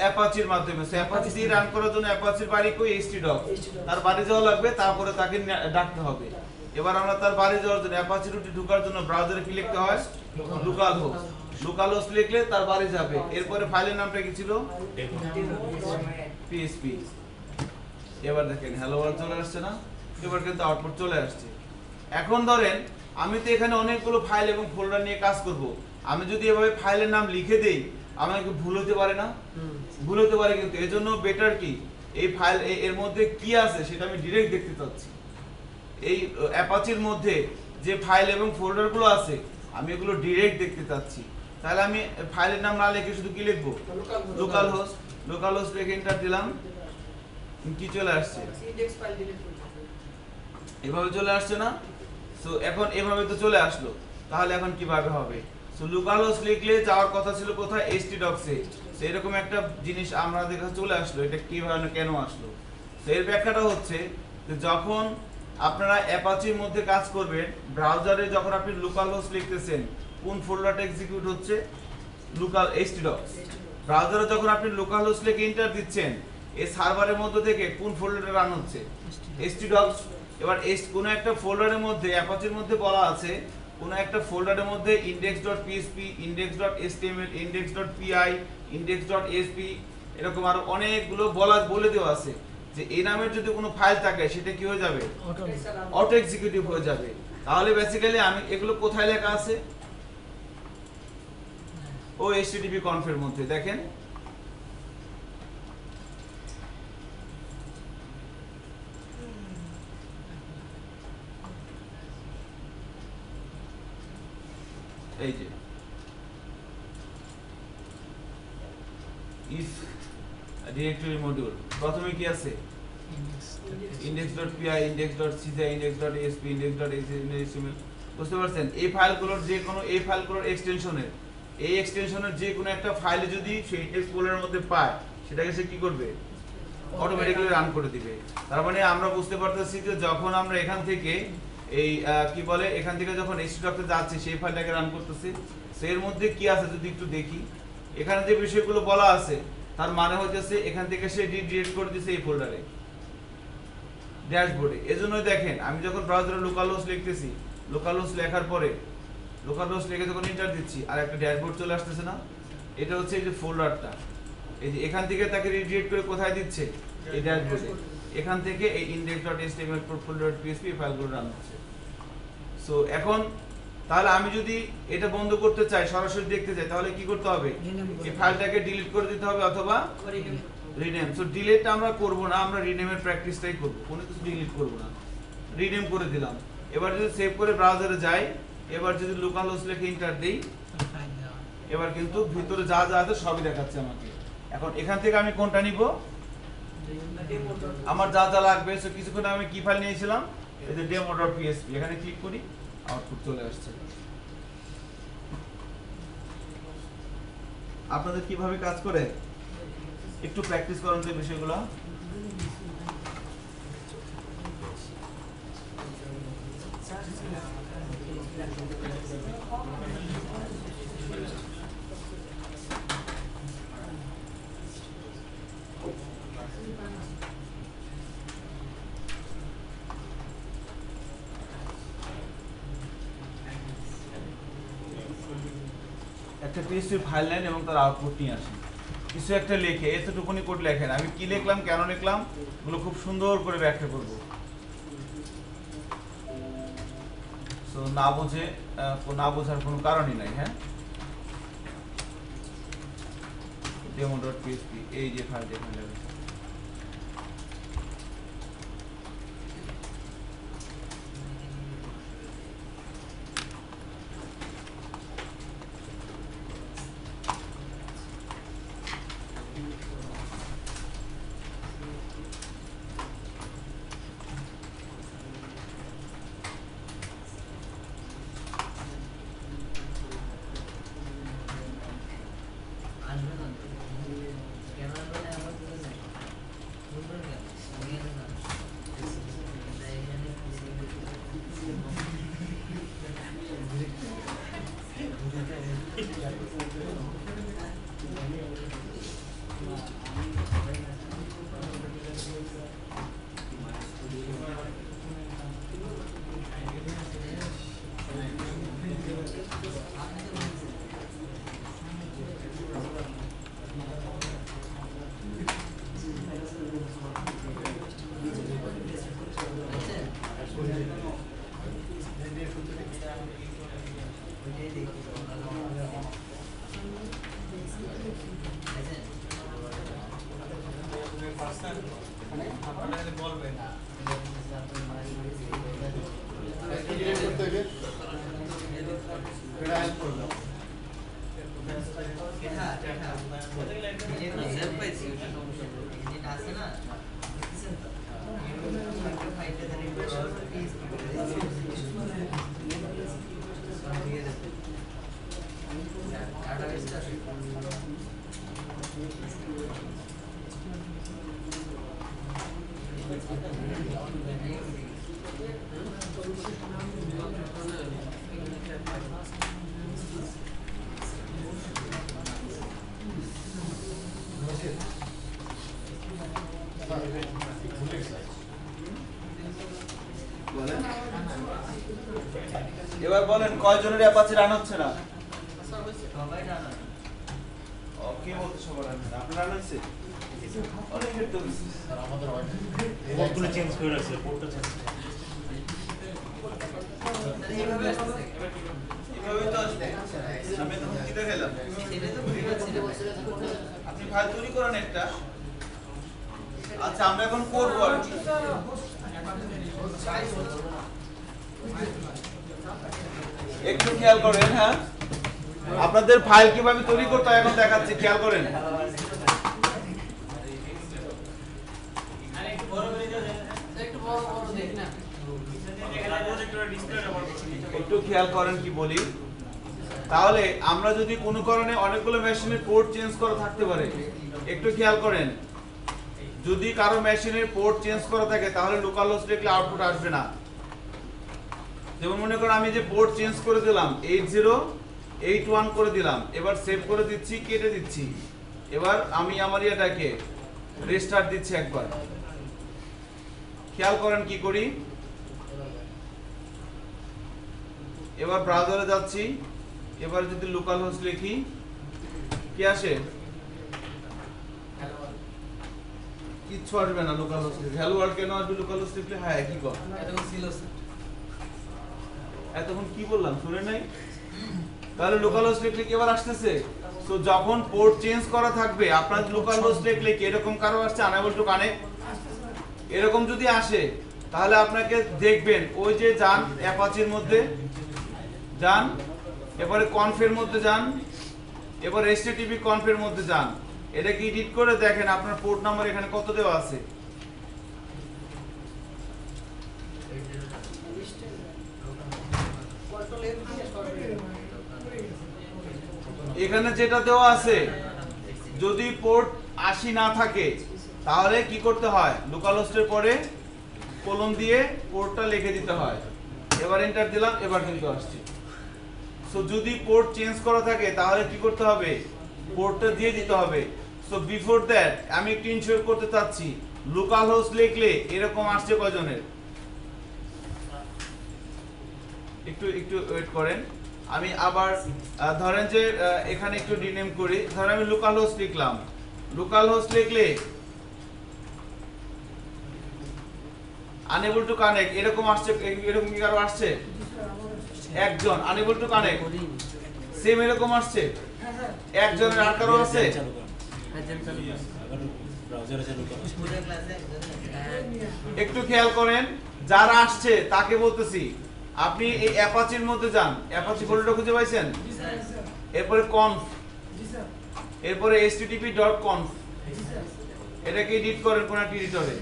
অ্যাপাচির মাধ্যমে। সো অ্যাপাচি দিয়ে রান করার জন্য অ্যাপাচির বাড়ি কই htdoc, তার বাড়ি যাওয়া লাগবে, তারপরে তাকে ডাকতে হবে। এবার আমরা তার বাড়ি যাওয়ার জন্য অ্যাপাচি রুটে ঢোকার জন্য ব্রাউজারে কি লিখতে হয়, লোকাল হোস্ট। লোকাল হোস্ট লিখলে তার বাড়ি যাবে। এরপরে ফাইলের নামটা কি ছিল, PHP। এবার দেখেন হ্যালো ওয়ার্ল্ড চলে আসছে না, এবার কিন্তু আউটপুট চলে আসছে। এখন ধরেন আমি তো এখানে অনেকগুলো ফাইল এবং ফোল্ডার নিয়ে কাজ করব, আমি যদি এভাবে ফাইলের নাম লিখে দেই আমাকে ভুল হতে পারে না, ভুল হতে পারে। কিন্তু এজন্য বেটার কি, এই ফাইল এর মধ্যে কি আছে সেটা আমি ডিরেক্ট দেখতে চাচ্ছি। এই অ্যাপাচির মধ্যে যে ফাইল এবং ফোল্ডারগুলো আছে আমি এগুলো ডিরেক্ট দেখতে চাচ্ছি। তাহলে আমি ফাইলের নাম না লিখে শুধু কি লিখবো, লোকাল হোস্ট। লোকাল হোস্ট লিখে এন্টার দিলাম, কি চলে আসছে, এভাবে চলে আসছে না। সো এখন এভাবে তো চলে আসলো, তাহলে এখন কিভাবে হবে। সো লোকাল হোস্ট লিখলে যাওয়ার কথা ছিল কোথায়, htdoc এ। সো এরকম একটা জিনিস আমাদের কাছে চলে আসলো, এটা কিভাবে কেন আসলো। তো এর ব্যাখ্যাটা হচ্ছে যে যখন আপনারা অ্যাপাচির মধ্যে কাজ করবেন, ব্রাউজারে যখন আপনি লোকাল হোস্ট লিখতেছেন, কোন ফোল্ডারটা এক্সিকিউট হচ্ছে, লোকাল htdoc। ব্রাউজারে যখন আপনি লোকাল হোস্ট লিখে এন্টার দিচ্ছেন, এই সার্ভারের মধ্যে থেকে কোন ফোল্ডারে রান হচ্ছে, htdoc। এবার কোন একটা ফোল্ডারের মধ্যে অ্যাপাচির মধ্যে বলা আছে, কোন একটা ফোল্ডারের মধ্যে index.php, index.html, index.py, index.asp, এরকম আরো অনেকগুলো বলে দেওয়া আছে যে এই নামের যদি কোনো ফাইল থাকে সেটা কি হয়ে যাবে, অটো এক্সিকিউটিভ হয়ে যাবে। তাহলে বেসিক্যালি আমি এগুলো কোথায় লেখা আছে, ও http conf এর মধ্যে দেখেন। এই যে if directory module প্রথমে কি আছে, index.py, index.cj, index.asp, index.html। বুঝতে পারছেন, এই ফাইলগুলোর যে কোনো এই ফাইলগুলোর এক্সটেনশনের যে কোনো একটা ফাইল যদি সেই ইন্ডেক্স ফোল্ডারের মধ্যে পায় সেটাকে সে কি করবে, অটোমেটিক্যালি রান করে দিবে। তার মানে আমরা বুঝতে পারতেছি যে যখন আমরা এখান থেকে এই কি বলে এখান থেকে যখন htdoc এ যাচ্ছে সেই ফাইলটাকে রান করতেছি, এর মধ্যে কি আছে যদি একটু দেখি। এখানে যে বিষয়গুলো বলা আছে তার মানে হচ্ছে এখান থেকে সে ডিলিট করে দিয়েছে এই ফোল্ডারে, ড্যাশবোর্ডে। এজন্যই দেখেন আমি যখন ব্রাউজারে লোকাল হোস্ট লিখতেছি, লোকাল হোস্ট লেখার পরে লোকাল হোস্ট লিখে যখন এন্টার দিচ্ছি আর একটা ড্যাশবোর্ড চলে আসতেছে না, এটা হচ্ছে এই যে ফোল্ডারটা, এই যে এখান থেকে তাকে রিডিরেক্ট করে কোথায় দিচ্ছে, এই ড্যাশবোর্ডে। এখান থেকে এই index.html, portfolio.php ফাইলগুলো রান হচ্ছে। সো এখন তাহলে আমি যদি এটা বন্ধ করতে চাই, সরাসরি দেখতে চাই, তাহলে কি করতে হবে, এই ফাইলটাকে ডিলিট করে দিতে হবে অথবা রিনেম। সো ডিলিটটা আমরা করব না, আমরা রিনেমের প্র্যাকটিসটাই করব, কোনো কিছু ডিলিট করব না। রিনেম করে দিলাম। এবার যদি সেভ করে ব্রাউজারে যাই, এবার যদি লোকাল হোস্ট লিখে এন্টার দেই, এবার কিন্তু ভিতরে যা যা আছে সবই দেখাচ্ছে আমাকে। এখন এখান থেকে আমি কোনটা নিব, আমার যা যা লাগবে। সো কিছুক্ষণ আমি কি ফাইল নিয়েছিলাম, এই যে demo.php, এখানে ক্লিক করি, আউটপুট চলে আসছে। আপনাদের কিভাবে কাজ করে একটু প্র্যাকটিস করেন তো বিষয়গুলো। একটা PHP ফাইল নেন এবং তার আউটপুট নিয়ে আসেন, কিছু একটা লেখে, এতটুকুনি কোড লেখেন। আমি কি লিখলাম, কেন লিখলাম, এগুলো খুব সুন্দর করে ব্যাখ্যা করব। সো না বোঝার কোনো কারণই নাই। হ্যাঁ, demo.php, এই যে ফাইল এখানে লাগবে। এবার বলেন কয়জনের অ্যাপাচি রান হচ্ছে না? সবাই রান হয়। কে বলতে সবার রান হচ্ছে? আপনার রান হচ্ছে? অনেকের তো হচ্ছে। আমাদের পোর্টগুলো চেঞ্জ করে রাখছে, পোর্টটা চেঞ্জ এইভাবে আসতেছে। এভাবেই তো আসবে। আমি তখন কি দেখাইলাম? সেটাই তো বুঝতে পারছি না ভাই। আপনি ফাইল তৈরি করেন একটা। আচ্ছা আমরা এখন করব আর কি। একটু খেয়াল করেন, হ্যাঁ আপনাদের ফাইল কিভাবে তৈরি করতে হয় এখন দেখাচ্ছি, খেয়াল করেন। একটু খেয়াল করেন কি বলি। তাহলে আমরা যদি কোনো কারণে অনেকগুলো মেশিনের পোর্ট চেঞ্জ করা থাকতে পারে, একটু খেয়াল করেন, যদি কারো মেশিনের পোর্ট চেঞ্জ করা থাকে তাহলে লোকাল হোস্ট লিখলে আউটপুট আসবে না। যেমন মনে করেন আমি যে পোর্ট চেঞ্জ করে দিলাম 8081 করে দিলাম, এবার সেভ করে দিচ্ছি, কেটে দিচ্ছি, এবার আমি আমার এটাকে রিস্টার্ট দিচ্ছি একবার। খেয়াল করেন কি করি। এবার ব্রাউজারে যাচ্ছি, এবার যদি লোকাল হোস্ট লিখি কি আসে? কিচ্ছু আসবে না লোকাল হোস্ট লিখলে। হ্যালো ওয়ার্ল্ড কেন আসবে লোকাল হোস্ট লিখলে? হ্যাঁ কি কর এতক্ষণ কি বললাম শুনে নাই? তাহলে লোকাল হোস্ট লিখলে কি এবার আসতেছে? তো যখন পোর্ট চেঞ্জ করা থাকবে আপনার লোকাল হোস্ট লিখলে কি এরকম কারো আসছে আনএবল টু কানেক্ট, এরকম যদি আসে তাহলে আপনাকে দেখবেন ওই যে যান অ্যাপাচির মধ্যে যান, এবারে কনফের মধ্যে যান, এবার এসটিটিপি কনফের মধ্যে যান, এটাকে এডিট করে দেখেন আপনার পোর্ট নাম্বার এখানে কত দেওয়া আছে। এখানে যেটা দেওয়া আছে যদি পোর্ট 80 না থাকে তাহলে কি করতে হয়? লোকাল হোস্টের পরে কোলন দিয়ে পোর্টটা লিখে দিতে হয়। এবার এন্টার দিলাম, এবার কিন্তু আসছে। সো যদি পোর্ট চেঞ্জ করা থাকে তাহলে কি করতে হবে? পোর্টটা দিয়ে দিতে হবে। সো বিফোর দ্যাট আমি একটু ইনশিওর করতে চাচ্ছি লোকাল হোস্ট লিখলে এরকম আসছে কয়জনের? একটু একটু ওয়েট করেন, আমি আবার ধরেন যে এখানে একটু রিনেম করি। ধরেন আমি লোকাল হোস্ট লিখলাম, লোকাল হোস্ট লিখলে আনএবল টু কানেক্ট এরকম আসছে। এরকম কি কারো আসছে? একজন আনএবল টু কানেক্ট সেম এরকম আসছে। একজনের আর কারো আছে? চালু করেন, ব্রাউজারে চালু করেন। পুরো ক্লাসে একজন একটু খেয়াল করেন, যারা আসছে তাকে বলতেছি আপনি এই অ্যাপাচির মধ্যে যান, অ্যাপাচি ফোল্ডারটা খুঁজে পাইছেন? এরপরে কনফ, এরপরে http.conf, এটাকে এডিট করেন কোন একটা এডিটরে।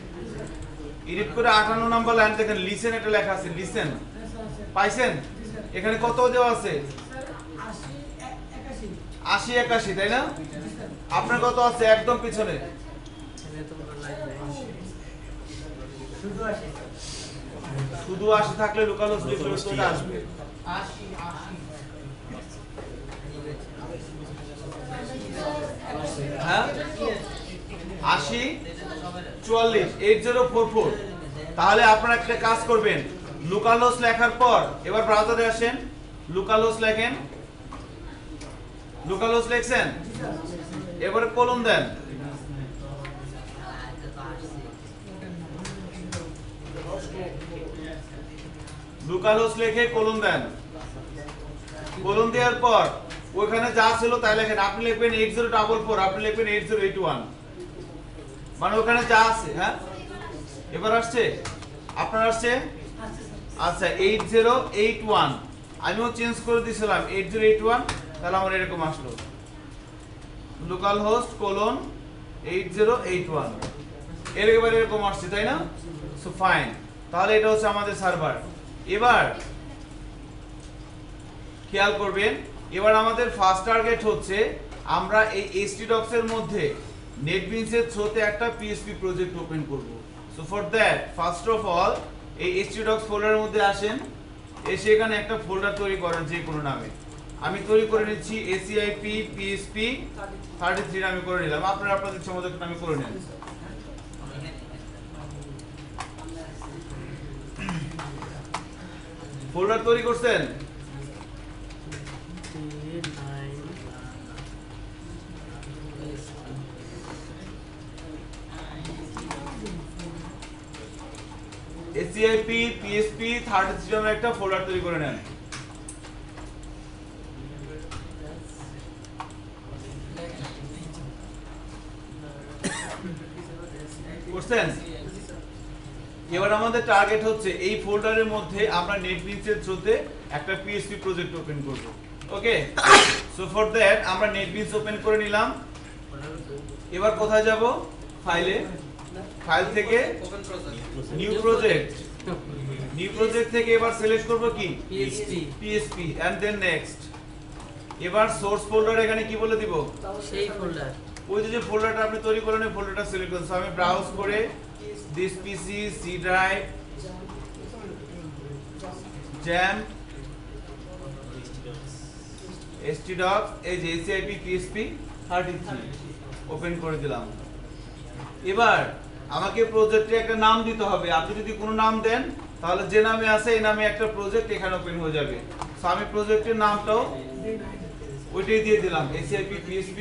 এডিট করে 58 নাম্বার লাইন দেখেন লিসেন এটা লেখা আছে, লিসেন পাইছেন? এখানে কত দেওয়া আছে? 80 81, তাই না? আপনার কত আছে? একদম পিছনে শুধু 80 থাকলে লোকাল হোস্ট লিখলে ওটা আসবে। 80 হ্যাঁ 80 44 8044। তাহলে আপনারা একটা কাজ করবেন, লোকালহোস্ট লেখার পর এবার ব্রাউজারে আসেন, লোকালহোস্ট লেখেন, লোকালহোস্ট লিখছেন, এবারে কোলন দেন, লোকালহোস্ট লিখে কোলন দেন, কোলন দেওয়ার পর ওখানে যা ছিল তাই লেখেন। আপনি লিখবেন 8044, আপনি লিখবেন 8081, মানে ওখানে যা আছে। হ্যাঁ, এবার আসছে, আপনার আসছে, আচ্ছা 8081, আমিও চেঞ্জ করে দিয়েছিলাম 8081, তাহলে আমার এরকম আসলো লোকালহোস্ট কোলন 8081, এরকম আসছে, তাই না? সো ফাইন, তাহলে এটা হচ্ছে আমাদের সার্ভার। এবার খেয়াল করবেন, এবার আমাদের ফার্স্ট টার্গেট হচ্ছে আমরা এই htdocs এর মধ্যে নেটবিনস এর থ্রুতে একটা পিএসপি প্রজেক্ট ওপেন করব। So for that first of all এই htdocs ফোল্ডারের মধ্যে আসেন, এসে এখানে একটা ফোল্ডার তৈরি করেন যে কোনো নামে। আমি তৈরি করে নিচ্ছি ACIP PSP 33 নামে করে নিলাম, আপনারা আপনাদের ইচ্ছা মতো নামে করে নেন। ফোল্ডার তৈরি করছেন? ACIP PSP 33 নামে একটা ফোল্ডার তৈরি করে নেন। করছেন? এবার আমাদের টার্গেট হচ্ছে এই ফোল্ডারের মধ্যে আমরা নেটবিনস এর থ্রুতে একটা পিএসপি প্রজেক্ট ওপেন করব। ওকে, সো ফর দ্যাট আমরা নেটবিনস ওপেন করে নিলাম। এবার কোথায় যাব? ফাইলে, ফাইল থেকে নিউ প্রজেক্ট, নিউ প্রজেক্ট থেকে এবার সিলেক্ট করব কি PSP এন্ড দেন নেক্সট। এবার সোর্স ফোল্ডার এখানে কি বলে দিব? সেই ফোল্ডার, ওই যে ফোল্ডারটা আপনি তৈরি করলেন, ওই ফোল্ডারটা সিলেক্ট করুন। সো আমি ব্রাউজ করে this PC C drive jam htdocs এই যে ACIP PSP 33 ওপেন করে দিলাম। এবার আমাকে প্রজেক্টে একটা নাম দিতে হবে। আপনি যদি কোনো নাম দেন তাহলে যে নামে আছে এই নামে একটা প্রজেক্ট এখানে ওপেন হয়ে যাবে। সো আমি প্রজেক্টের নামটাও ওইটাই দিয়ে দিলাম, ACIP PSP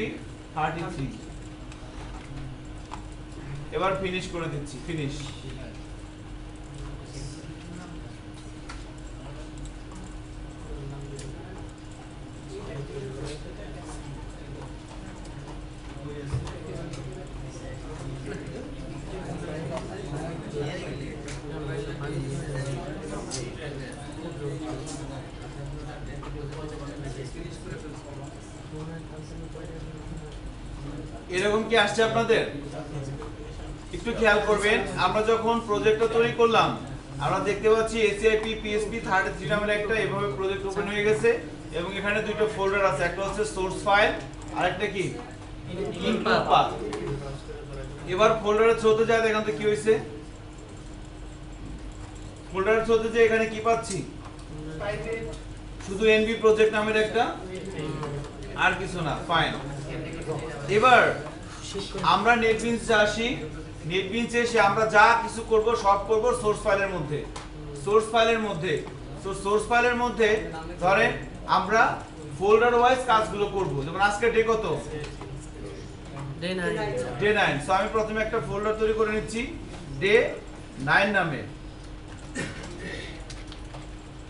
33। এবার ফিনিশ করে দিচ্ছি, ফিনিশ। এরকম কি আসছে আপনাদের? একটু খেয়াল করবেন, আমরা যখন প্রজেক্টটা তৈরি করলাম আমরা দেখতে পাচ্ছি ACIP PSP 33 নামের একটা এভাবে প্রজেক্ট ওপেন হয়ে গেছে এবং এখানে দুটো ফোল্ডার আছে, একটা হচ্ছে সোর্স ফাইল আর একটা কি ইনপুট পাথ। এবার ফোল্ডারের থ্রুতে যায়, দেখেন তো কি হয়েছে। ফোল্ডারের থ্রুতে যে এখানে কি পাচ্ছি? শুধু NB প্রজেক্ট নামের একটা, আর কিছু না। ফাইন, এবার আমরা নেটবিনসে আসি। নেটবিনসে এসে আমরা যা কিছু করব সব করব সোর্স ফাইলের মধ্যে, সোর্স ফাইলের মধ্যে। সো সোর্স ফাইলের মধ্যে ধরেন আমরা ফোল্ডার ওয়াইজ কাজগুলো করব। যেমন আজকে ডে কত? ডে 9। সো আমি প্রথমে একটা ফোল্ডার তৈরি করে নিচ্ছি ডে 9 নামে।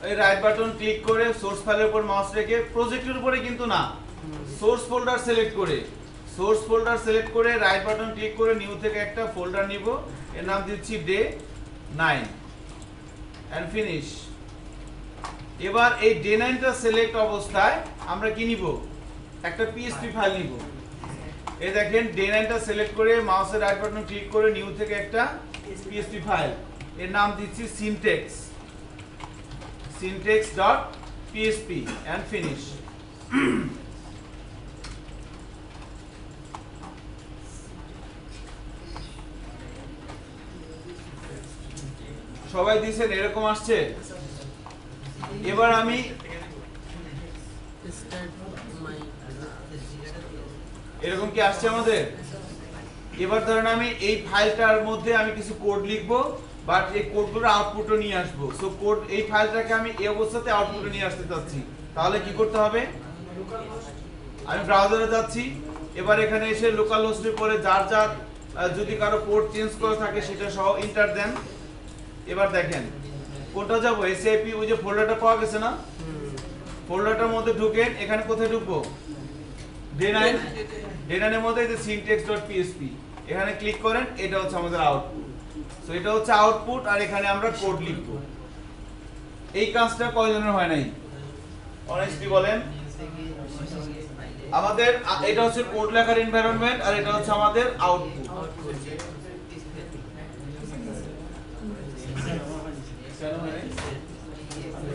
এই রাইট বাটন ক্লিক করে সোর্স ফাইলের উপর মাউস রেখে, প্রজেক্টের উপরে কিন্তু না, সোর্স ফোল্ডার সিলেক্ট করে, সোর্স ফোল্ডার সিলেক্ট করে রাইট বাটন ক্লিক করে নিউ থেকে একটা ফোল্ডার নিব, এর নাম দিচ্ছি ডে 9 এন্ড ফিনিশ। এবার এই ডে 9টা সিলেক্ট অবস্থায় আমরা কি নিব? একটা পিএসপি ফাইল নিব। এই দেখেন ডে 9টা সিলেক্ট করে মাউসের রাইট বাটন ক্লিক করে নিউ থেকে একটা পিএসপি ফাইল, এর নাম দিচ্ছি syntax.php and finish। সবাই দিয়েছেন, এরকম আসছে। এবার আমি এরকম কি আসছে আমাদের? এবার ধরেন আমি এই ফাইলটার মধ্যে আমি কিছু কোড লিখবো, বাট এই কোডগুলো আউটপুটও নিয়ে আসবো। সো কোড এই ফাইলটাকে আমি এই অবস্থাতে আউটপুটে নিয়ে আসতে চাচ্ছি, তাহলে কি করতে হবে? আমি ব্রাউজারে যাচ্ছি, এবার এখানে এসে লোকাল হোস্টের পরে যার যার যদি কারো পোর্ট চেঞ্জ করা থাকে সেটা সহ এন্টার দেন। এবার দেখেন কোনটা যাব, এসএপি ওই যে ফোল্ডারটা পাওয়া গেছে না, ফোল্ডারটার মধ্যে ঢুকেন। এখানে কোথায় ঢুকবো? D9 এর মধ্যে এই যে syntax.php, এখানে ক্লিক করেন। এটা হচ্ছে আমাদের আউটপুট। সো এটা হচ্ছে আউটপুট, আর এখানে আমরা কোড লিখব। এই কাজটা কয়জনের হয় নাই? অনেস্টলি বলেন। আমাদের এটা হচ্ছে কোড লেখার এনভায়রনমেন্ট, আর এটা হচ্ছে আমাদের আউটপুট।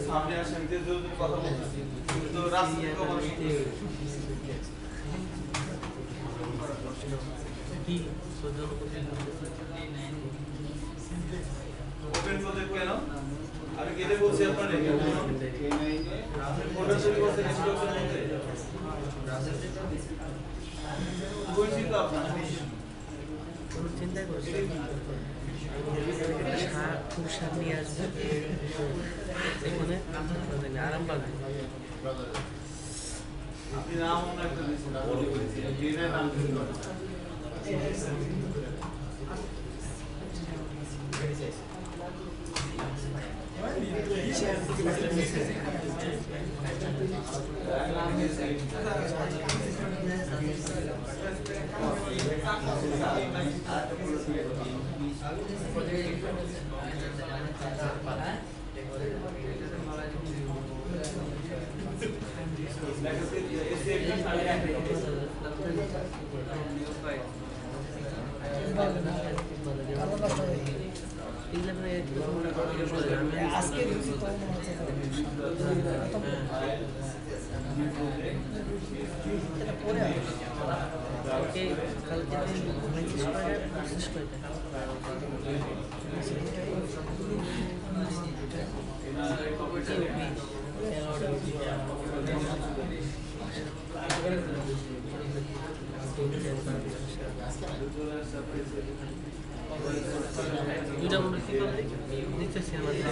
সামনে আসেন, যে যদি কথা বলতেছি কিন্তু রাস্তায় তো মানুষ ওপেন প্রজেক্ট কেন? আমি কেটে বলছি আপনাদের আপনি ফোল্ডার তৈরি করতে গেছিল বলছি তো আপনারা কোনো চিন্তা করছি শাক নিয়ে আসবে এখানে আরাম পাবে। আপনি নাম অন্য একটা দিয়েছেন, বড় করেছি জেনে নাম দিতে পারেন। আজকে দিচ্ছি তো পরে দুটা মনে কি করবে দিতেছি আমাদের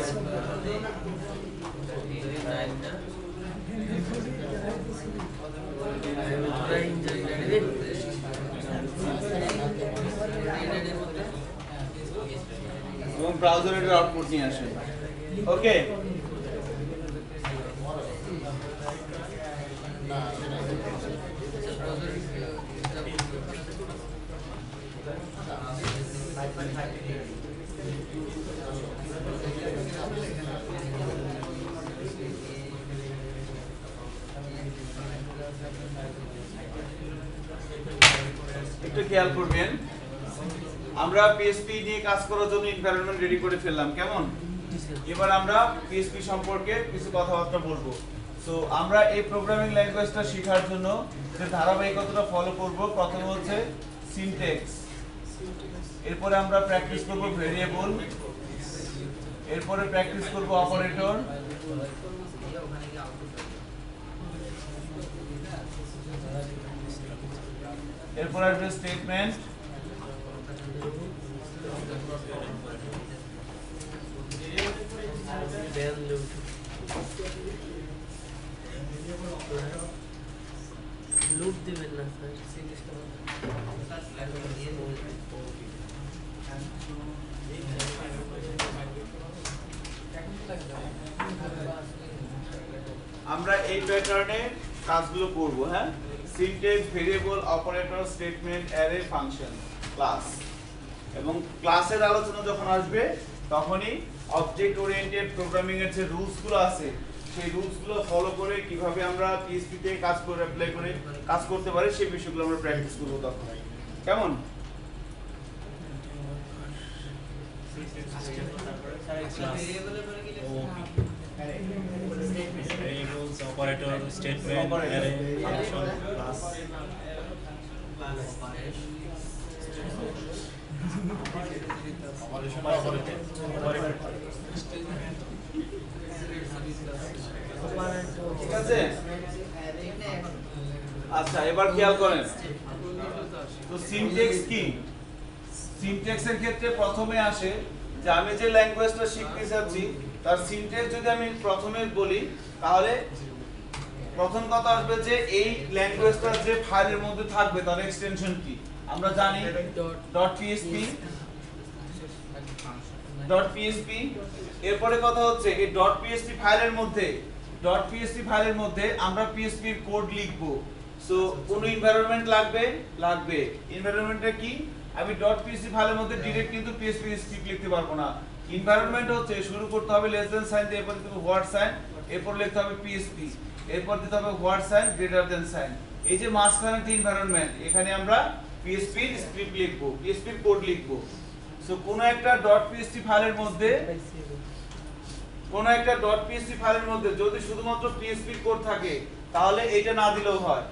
এবং ব্রাউজারের আউটপুট নিয়ে আসেন। ওকে, একটু খেয়াল করবেন, আমরা পিএসপি নিয়ে কাজ করার জন্য এনভায়রনমেন্ট রেডি করে ফেললাম। কেমন? এবার আমরা পিএসপি সম্পর্কে কিছু কথাবার্তা বলবো। সো আমরা এই প্রোগ্রামিং ল্যাঙ্গুয়েজটা শেখার জন্য যে ধারাবাহিকতাটা ফলো করব, প্রথমে হচ্ছে সিনট্যাক্স, এরপরে আমরা প্র্যাকটিস করব ভেরিয়েবল, এরপরে প্র্যাকটিস করব অপারেটর, এরপর আসবে স্টেটমেন্ট, লুপ দিবেন না স্যার। আমরা এই প্যাটার্নে কাজগুলো করব। হ্যাঁ, syntax, variable, operator, statement, array, function, class. এবং ক্লাসের আলোচনা যখন আসবে তখনই অবজেক্ট ওরিয়েন্টেড প্রোগ্রামিং এর যে রুলস গুলো আছে সেই রুলস গুলো ফলো করে কিভাবে আমরা পিএইচপি তে কাজ করে অ্যাপ্লাই করে কাজ করতে পারি সেই বিষয়গুলো আমরা প্র্যাকটিস করব তখন। কেমন? Variables, operator, statement, array, function, class. ঠিক আছে? আচ্ছা, এবার খেয়াল করেন তো সিনট্যাক্স কি? সিনট্যাক্সের ক্ষেত্রে প্রথমে আসে যে আমি যে ল্যাঙ্গুয়েজটা শিখতে চাচ্ছি তার সিনট্যাক্স যদি আমি প্রথমে বলি তাহলে প্রথম কথা আসবে যে এই ল্যাঙ্গুয়েজটা যে ফাইলের মধ্যে থাকবে তার এক্সটেনশন কি আমরা জানি .php এরপরে কথা হচ্ছে এই .php ফাইলের মধ্যে আমরা PHP এর কোড লিখব সো কোন এনভায়রনমেন্ট লাগবে এনভায়রনমেন্টটা কি আমি .php ফাইলের মধ্যে ডাইরেক্ট কিন্তু PHP স্ক্রিপ্ট লিখতে পারবো না এনভায়রনমেন্ট হচ্ছে শুরু করতে হবে লেস দেন সাইন দিয়ে এরপর দিতে হবে হোয়াট সাইন এরপর লিখতে হবে PHP এরপর দিতে হবে what sign greater than sign এই যে মাঝখানে যে এনভায়রনমেন্ট এখানে আমরা PHP এর স্ক্রিপ্ট লিখব PHP এর কোড লিখব সো কোন একটা .php ফাইলের মধ্যে যদি শুধুমাত্র PHP এর কোড থাকে তাহলে এটা না দিলেও হয়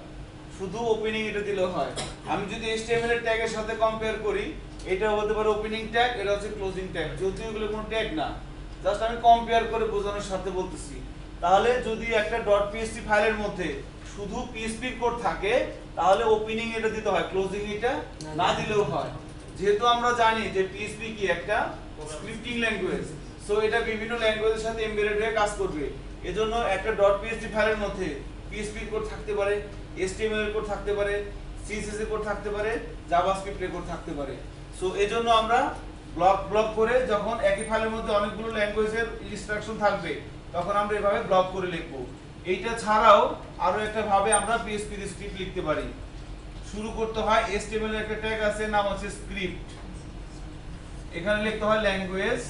শুধু ওপেনিং এটা দিলেও হয় আমি যদি HTML এর ট্যাগের সাথে কম্পেয়ার করি এটা হতে পারে ওপেনিং ট্যাগ এটা হচ্ছে ক্লোজিং ট্যাগ যদিও এগুলো কোনো ট্যাগ না জাস্ট আমি কম্পেয়ার করে বোঝানোর সাথে বলতেছি তাহলে যদি একটা .php ফাইলের মধ্যে শুধু PHP এর কোড থাকে তাহলে ওপেনিং এটা দিতে হয় ক্লোজিং এটা না দিলেও হয় যেহেতু আমরা জানি যে PHP কি একটা স্ক্রিপ্টিং ল্যাঙ্গুয়েজ সো এটা বিভিন্ন ল্যাঙ্গুয়েজের সাথে এমবেডেড হয়ে কাজ করবে এজন্য একটা .php ফাইলের মধ্যে PHP এর কোড থাকতে পারে HTML এর কোড থাকতে পারে CSS এর কোড থাকতে পারে জাভাস্ক্রিপ্ট এর কোড থাকতে পারে সো এজন্য আমরা ব্লক করে যখন একই ফাইলের মধ্যে অনেকগুলো ল্যাঙ্গুয়েজের ইনস্ট্রাকশন থাকবে তখন আমরা এভাবে ব্লক করে লিখব এইটা ছাড়াও আরো একটা ভাবে আমরা PHP এর স্ক্রিপ্ট লিখতে পারি শুরু করতে হয় HTML এর একটা ট্যাগ আছে নাম হচ্ছে স্ক্রিপ্ট এখানে লিখতে হয় ল্যাঙ্গুয়েজ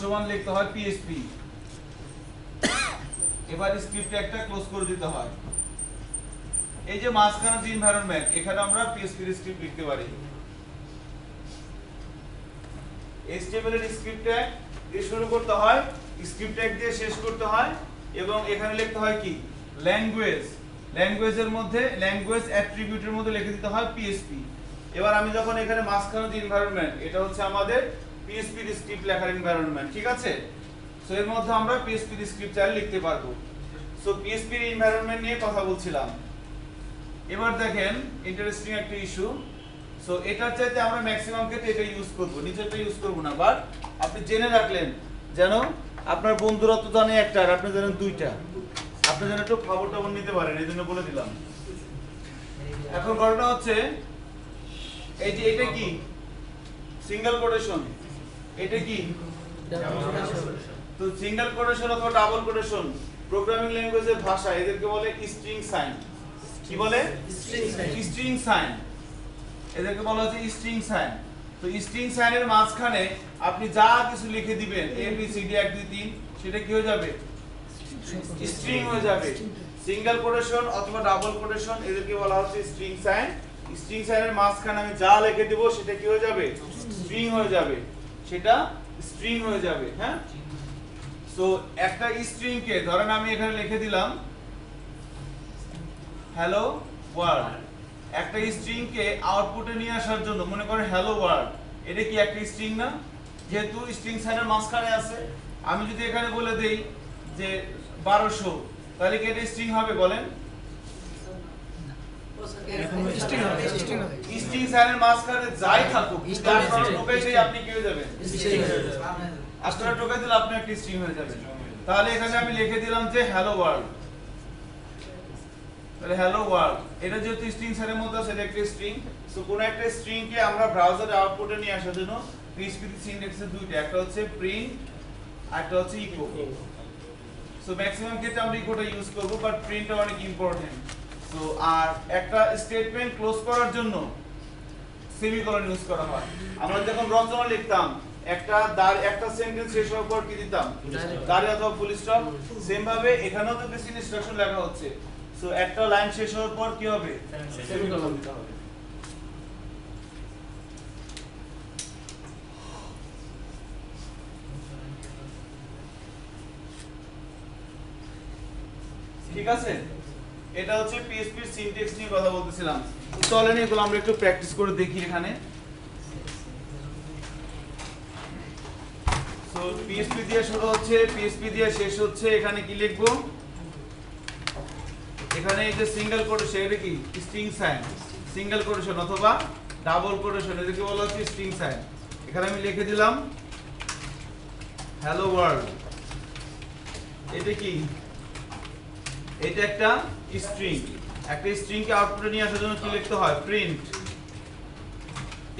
সমান লিখতে হয় PHP এবার স্ক্রিপ্টে একটা ক্লোজ করে দিতে হয় এই যে মাঝখানে যে এনভায়রনমেন্ট এখানে আমরা PHP এর স্ক্রিপ্ট লিখতে পারি HTML এর স্ক্রিপ্ট ট্যাগ দিয়ে শুরু করতে হয় স্ক্রিপ্ট ট্যাগ দিয়ে শেষ করতে হয় এবং এখানে লিখতে হয় কি ল্যাঙ্গুয়েজের মধ্যে ল্যাঙ্গুয়েজ অ্যাট্রিবিউটের মধ্যে লিখে দিতে হয় PHP এবার আমি যখন এখানে মাঝখানে যে এনভায়রনমেন্ট এটা হচ্ছে আমাদের PHP এর স্ক্রিপ্ট লেখার এনভায়রনমেন্ট ঠিক আছে সো এর মধ্যে আমরা PHP এর স্ক্রিপ্ট চাইলে লিখতে পারবো সো PHP এর এনভায়রনমেন্ট নিয়ে কথা বলছিলাম এবার দেখেন ইন্টারেস্টিং একটা ইস্যু সো এটার চাইতে আমরা ম্যাক্সিমাম ক্ষেত্রে এটা ইউজ করব নিচেরটা ইউজ করব না বাট আপনি জেনে রাখলেন যেন আপনার বন্ধুরা তো জানে একটা আর আপনি জানেন দুইটা আপনি যেন একটু খবরটা নিতে পারেন এই জন্য বলে দিলাম এখন ঘটনা হচ্ছে এই যে এটা কি সিঙ্গেল কোটেশন এটা কি তো সিঙ্গেল কোটেশন অথবা ডাবল কোটেশন প্রোগ্রামিং ল্যাঙ্গুয়েজের ভাষা এদেরকে বলে স্ট্রিং সাইন কি বলে স্ট্রিং সাইন এদেরকে বলা হচ্ছে স্ট্রিং সাইন তো স্ট্রিং সাইনের মাঝখানে আপনি যা কিছু লিখে দিবেন ABCD 1 2 3 সেটা কি হয়ে যাবে স্ট্রিং হয়ে যাবে সিঙ্গেল কোটেশন অথবা ডাবল কোটেশন এদেরকে বলা হচ্ছে স্ট্রিং সাইনের মাঝখানে আমি যা লিখে দেব সেটা কি হয়ে যাবে স্ট্রিং হয়ে যাবে হ্যাঁ সো একটা স্ট্রিং কে ধরেন আমি এখানে লিখে দিলাম হ্যালো ওয়ার্ল্ড একটা স্ট্রিং কে আউটপুটে নিয়ে আসার জন্য মনে করেন হ্যালো ওয়ার্ল্ড এটা কি একটা স্ট্রিং না যেহেতু স্ট্রিং সাইনের মাঝখানে আছে আমি যদি এখানে বলে দেই যে 1200 তাহলে কি এটা স্ট্রিং হবে বলেন স্ট্রিং সাইনের মাঝখানে যাই থাকুক আপনারা টোকাই দিয়ে আপনি কি হয়ে যাবেন আপনারা টোকাই দিলে আপনি একটা স্ট্রিং হয়ে যাবেন তাহলে এখানে আমি লিখে দিলাম যে হ্যালো ওয়ার্ল্ড তাহলে হ্যালো ওয়ার্ল্ড এটা যেহেতু স্ট্রিং সাইনের মধ্যে আছে এটা একটা স্ট্রিং সো কোন একটা স্ট্রিং কে আমরা ব্রাউজারে আউটপুটে নিয়ে আসার জন্য PHP এর সিনট্যাক্সের দুইটা একটা হচ্ছে প্রিন্ট আর একটা হচ্ছে ইকো সো ম্যাক্সিমাম ক্ষেত্রে আমরা ইকোটা ইউজ করব বাট প্রিন্টটা অনেক ইম্পর্টেন্ট সো আর একটা স্টেটমেন্ট ক্লোজ করার জন্য সেমিকোলন ইউজ করা হয় আমরা যখন রচনা লিখতাম একটা সেন্টেন্স শেষ হওয়ার পর কি দিতাম দাঁড়ি অথবা ফুল স্টপ সেম ভাবে এখানেও তো বেসিক ইনস্ট্রাকশন লেখা হচ্ছে সো একটা লাইন শেষ হওয়ার পর কি হবে সেমিকোলন দিতে হবে ঠিক আছে এটা হচ্ছে PHP এর সিনট্যাক্স নিয়ে কথা বলতেছিলাম চলেন এগুলো আমরা একটু প্র্যাকটিস করে দেখি এখানে সো PHP দিয়ে শুরু হচ্ছে PHP দিয়ে শেষ হচ্ছে এখানে কি লিখবো এখানে এই যে সিঙ্গেল কোটেশন এটা কি স্ট্রিং সাইন সিঙ্গেল কোটেশন অথবা ডাবল কোটেশন, এটাকে বলা হচ্ছে স্ট্রিং সাইন। এখানে আমি লিখে দিলাম হ্যালো ওয়ার্ল্ড। এটা কি? এটা একটা স্ট্রিং। একটা স্ট্রিংকে আউটপুটে নিয়ে আসার জন্য কি লিখতে হয়? প্রিন্ট।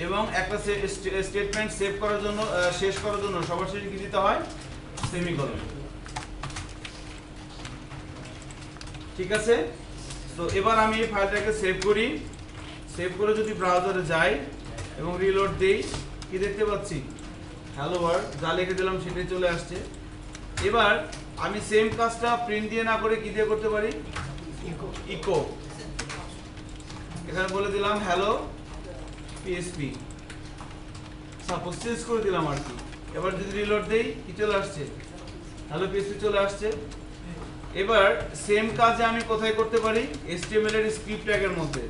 এবং একটা স্টেটমেন্ট সেভ করার জন্য, শেষ করার জন্য সবার শেষে কি দিতে হয়? সেমিকোলন। ঠিক আছে? তো এবার আমি এই ফাইলটাকে সেভ করি। সেভ করে যদি ব্রাউজারে যাই এবং রিলোড দেই, কি দেখতে পাচ্ছি? Hello world. যা লিখে দিলাম সেটাই চলে আসছে। এবার আমি সেম কাজটা প্রিন্ট দিয়ে না করে কি দিয়ে করতে পারি? ইকো। এখানে বলে দিলাম হ্যালো পিএসপি, সাপোজ চেঞ্জ করে দিলাম আর কি। এবার যদি রিলোড দেই, কি চলে আসছে? হ্যালো পিএসপি চলে আসছে। এবার সেম কাজে আমি কোথায় করতে পারি? HTML এর স্ক্রিপ্ট ট্যাগের মধ্যে।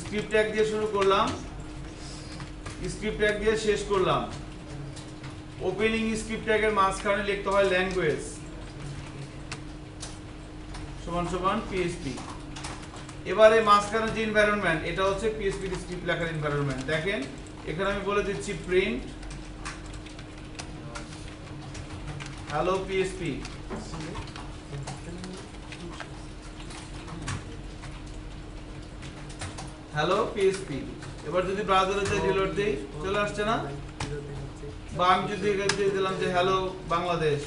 স্ক্রিপ্ট ট্যাগ দিয়ে শুরু করলাম, স্ক্রিপ্ট ট্যাগ দিয়ে শেষ করলাম। ওপেনিং স্ক্রিপ্ট ট্যাগের মাঝখানে লিখতে হয় ল্যাঙ্গুয়েজ সমান সমান পিএসপি। এবারে মাঝখানে যে এনভায়রনমেন্ট, এটা হচ্ছে পিএসপি স্ক্রিপ্ট লেখার এনভায়রনমেন্ট। দেখেন এখানে আমি বলে দিচ্ছি print hello PSP. Hello PSP. এবার যদি ব্রাউজারে যাই রিলোড দেই, চলে আসছে না? বা আমি যদি এখানে দিয়ে দিলাম যে হ্যালো বাংলাদেশ,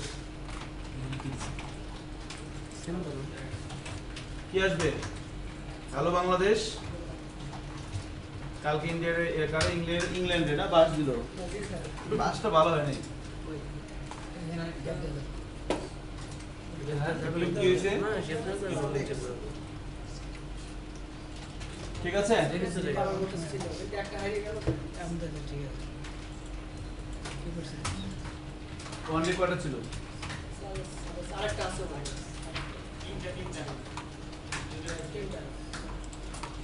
কি আসবে? হ্যালো বাংলাদেশ। কালকে ইংল্যান্ডে না বাস দিল, বাসটা ভালো হয়নি। কি হয়েছে? ঠিক আছে? কোয়ান্টি কয়টা ছিল?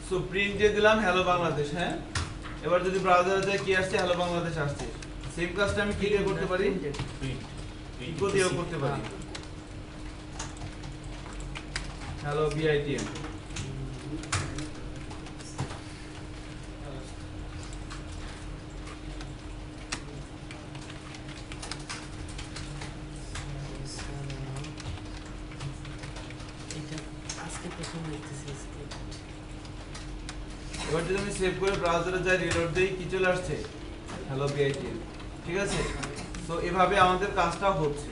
সো প্রিন্ট দিয়ে দিলাম হ্যালো বাংলাদেশ। হ্যাঁ, এবার যদি ব্রাউজারে যাই কি আসছে? হ্যালো বাংলাদেশ আসছে। সেম কাজটা আমি কি দিয়ে করতে পারি? ইকো দিয়েও করতে পারি। Hello BITM. এবার যদি আমি সেভ করে ব্রাউজারে যাই রিলোড দেই, কি চলে আসছে? Hello BITM. ঠিক আছে? তো এভাবে আমাদের কাজটা হচ্ছে।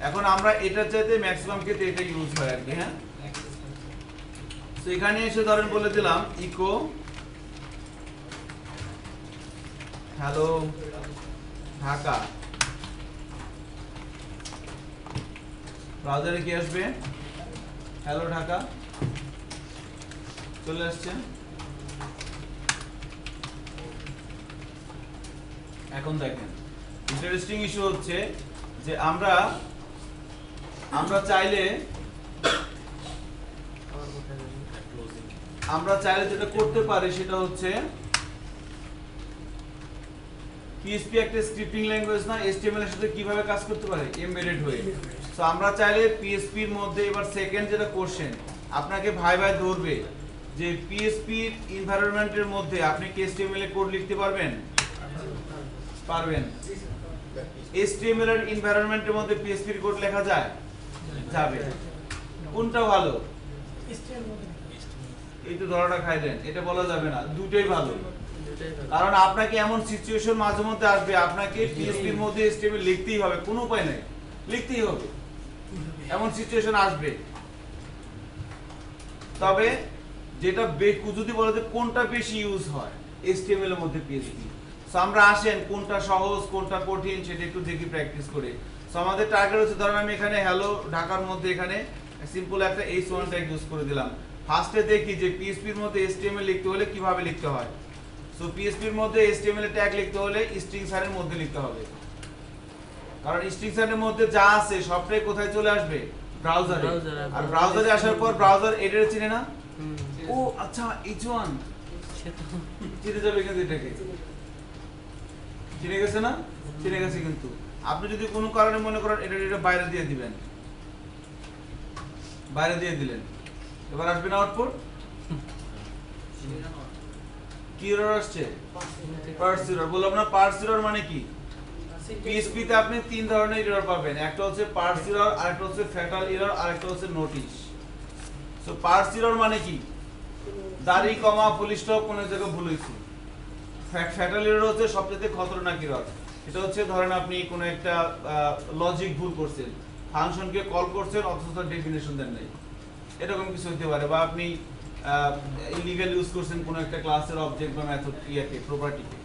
এখন আমরা এটার চাইতে ম্যাক্সিমাম ক্ষেত্রে এটা ইউজ হয় আর কি। হ্যাঁ, তো এখানে এসে ধরেন বলে দিলাম ইকো হ্যালো ঢাকা। ব্রাউজারে কি আসবে? হ্যালো ঢাকা চলে আসছে। এখন দেখেন ইন্টারেস্টিং ইস্যু হচ্ছে যে আমরা চাইলে যেটা করতে পারি সেটা হচ্ছে পিএইচপি একটা স্ক্রিপ্টিং ল্যাঙ্গুয়েজ না, HTML এর সাথে কিভাবে কাজ করতে পারে? এমবেডেড হয়ে। সো আমরা চাইলে পিএইচপি এর মধ্যে, এবার সেকেন্ড যেটা কোশ্চেন আপনাকে ভাই ধরবে যে পিএইচপি এনভায়রনমেন্টের মধ্যে আপনি কি HTML এ কোড লিখতে পারবেন? পারবেন। HTML এর এনভায়রনমেন্টের মধ্যে পিএইচপি এর কোড লেখা যায়? যাবে। কোনটা ভালো? এই তো ধরাটা খাইলেন, এটা বলা যাবে না, দুটোই ভালো। কারণ আপনাকে এমন সিচুয়েশন মাঝে মধ্যে আসবে, আপনাকে পিএইচপি এর মধ্যে HTML লিখতেই হবে, কোনো উপায় নাই, লিখতেই হবে। এমন সিচুয়েশন আসবে। তবে যেটা যদি বলে যে কোনটা বেশি ইউজ হয় HTML এর মধ্যে পিএইচপি, সো আমরা আসেন কোনটা সহজ কোনটা কঠিন সেটা একটু দেখি প্র্যাকটিস করে। সো আমাদের টার্গেট হচ্ছে, ধরেন আমি এখানে হ্যালো ঢাকার মধ্যে এখানে সিম্পল একটা H1 ট্যাগ ইউজ করে দিলাম। ফার্স্টে দেখি যে পিএইচপি এর মধ্যে HTML লিখতে হলে কিভাবে লিখতে হয়। সো পিএইচপি এর মধ্যে HTML এর ট্যাগ লিখতে হলে স্ট্রিং সাইনের মধ্যে লিখতে হবে, কারণ স্ট্রিং সাইনের মধ্যে যা আছে সবটাই কোথায় চলে আসবে? ব্রাউজারে। আর ব্রাউজারে আসার পর ব্রাউজার এডিটর চিনে না? ও আচ্ছা, H1 চিনে যাবে কিন্তু, এটাকে চিনে গেছে না? চিনে গেছে। কিন্তু আপনি যদি কোনো কারণে মনে করেন এটা বাইরে দিয়ে দিবেন, বাইরে দিয়ে দিলেন, এবার আসবে না আউটপুট? কি এরর আসছে? Parse error. বললাম না পার্স এরর মানে কি? পিএসপি তে আপনি তিন ধরনের এরর পাবেন, একটা হচ্ছে পার্স এরর, আরেকটা হচ্ছে ফ্যাটাল এরর, আরেকটা হচ্ছে নোটিশ। সো পার্স এরর মানে কি? দাড়ি কমা ফুল স্টপ কোন জায়গায় ভুল হয়েছে। ফ্যাটাল এরর হচ্ছে সবচেয়ে খতরনাক এরর। এটা হচ্ছে ধরেন আপনি কোনো একটা লজিক ভুল করছেন, ফাংশনকে কল করছেন অথচ তার ডেফিনেশন দেন নাই, এরকম কিছু হতে পারে। বা আপনি ইলিগাল ইউজ করছেন কোনো একটা ক্লাসের অবজেক্ট বা মেথড ইয়াকে প্রপার্টিকে,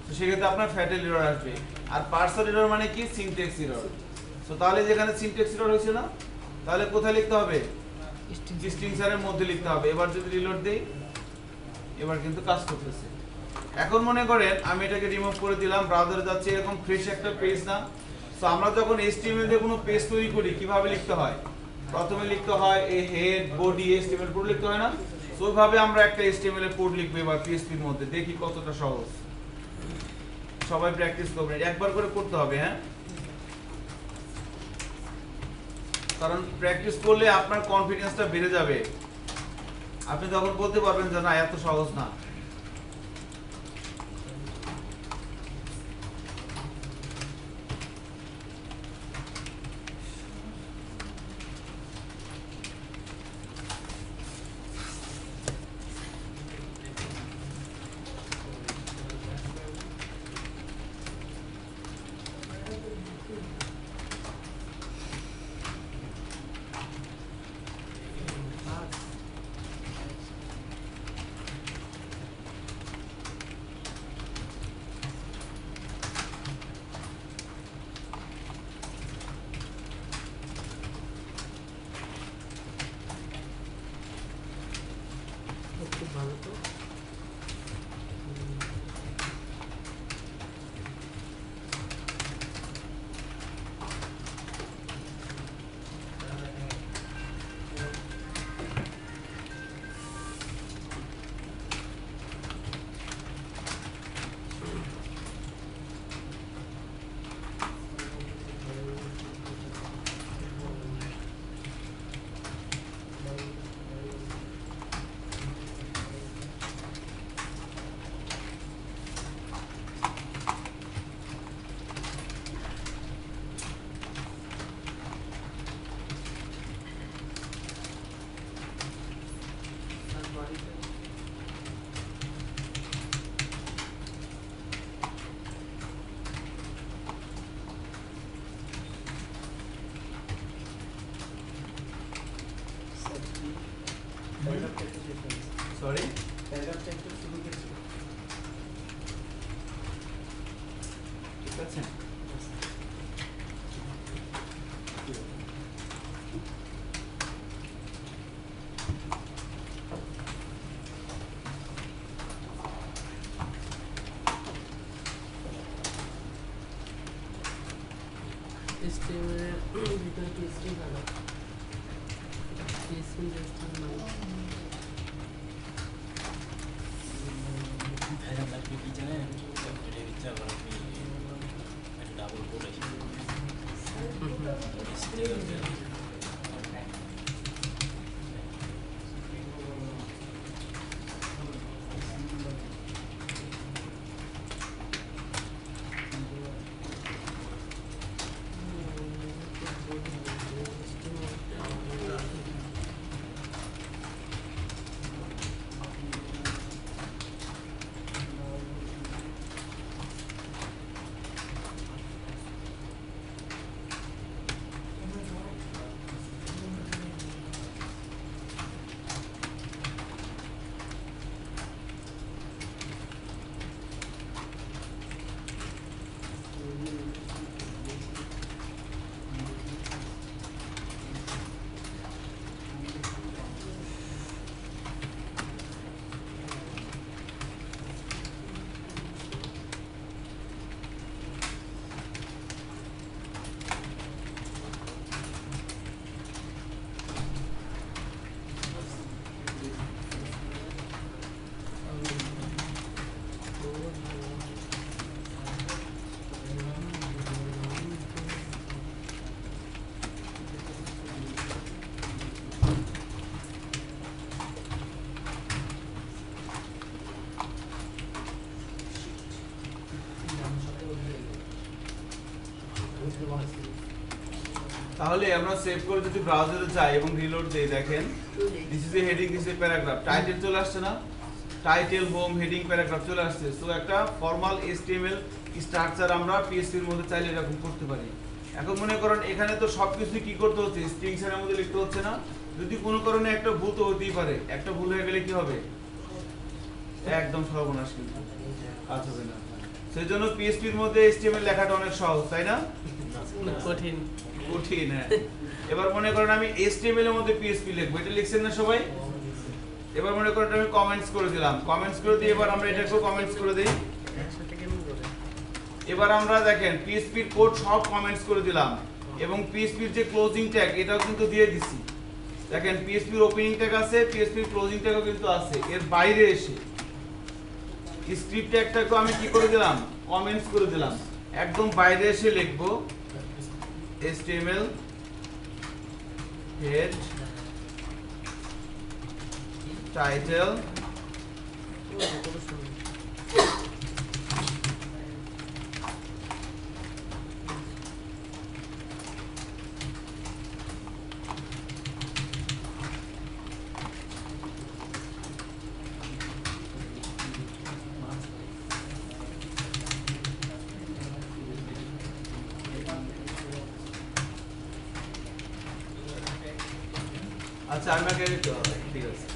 তো সেক্ষেত্রে আপনার ফ্যাটাল এরর আসবে। আর পার্সাল এরর মানে কি? Syntax error. সো তাহলে যেখানে সিনট্যাক্স এরর হয়েছে না, তাহলে কোথায় লিখতে হবে? ডিস্টিংশনের মধ্যে লিখতে হবে। এবার যদি রিলোড দেই, এবার কিন্তু কাজ করতেছে। এখন মনে করেন আমি এটাকে রিমুভ করে দিলাম, ব্রাউজারে যাচ্ছে, এরকম ফ্রেশ একটা পেজ না। সো আমরা যখন HTML দিয়ে কোনো পেজ তৈরি করি কিভাবে লিখতে হয়? প্রথমে লিখতে হয় এই হেড, বডি, HTML কোড লিখতে হয় না? সো ওইভাবে আমরা একটা HTML এর কোড লিখবো এবার PHP এর মধ্যে, দেখি কতটা সহজ। সবাই প্র্যাকটিস করবেন, একবার করে করতে হবে, হ্যাঁ? কারণ প্র্যাকটিস করলে আপনার কনফিডেন্সটা বেড়ে যাবে, আপনি তখন বলতে পারবেন যে না এত সহজ না। খুব ভালো তো। সরি, ঠিক আছে। HTML এর ভিতরে PHP ভালো, PHP জাস্ট ভালো। ভাইরাল লাগবে কি জানেন? এটা ইচ্ছা করে আপনি একটা ডাবল কোড আছে। তাহলে আমরা সেভ করে যদি ব্রাউজারে যাই এবং রিলোড দেই, দেখেন this is a heading, this is a paragraph, title চলে আসছে না, টাইটেল, হোম, হেডিং, প্যারাগ্রাফ চলে আসছে। সো একটা ফর্মাল HTML স্ট্রাকচার আমরা PHP এর মধ্যে চাইলে এরকম করতে পারি। এখন মনে করেন এখানে তো সবকিছু কি করতে হচ্ছে, স্ট্রিংস এর মধ্যে লিখতে হচ্ছে না, যদি কোনো কারণে একটা ভুল তো হতেই পারে, একটা ভুল হয়ে গেলে কি হবে, একদম সর্বনাশ, কিন্তু কাজ হবে না। সেজন্য PHP এর মধ্যে HTML লেখাটা অনেক সহজ, তাই না? কঠিন। কঠিন, হ্যাঁ। এবার মনে করেন আমি HTML এর মধ্যে PHP লিখবো, এটা লিখছেন না সবাই? এবার মনে করেন আমি কমেন্টস করে দিলাম, কমেন্টস করে দিয়ে এবার আমরা এটাকেও কমেন্টস করে দেই। একসাথে কেমন করে? এবার আমরা দেখেন PHP এর কোড সব কমেন্টস করে দিলাম এবং PHP এর যে ক্লোজিং ট্যাগ এটাও কিন্তু দিয়ে দিছি। দেখেন PHP এর ওপেনিং ট্যাগ আছে, PHP এর ক্লোজিং ট্যাগও কিন্তু আছে। এর বাইরে এসে স্ক্রিপ্ট ট্যাগটাকে আমি কি করে দিলাম, কমেন্টস করে দিলাম। একদম বাইরে এসে লিখবো HTML head title আচ্ছা আমাকে ঠিক আছে।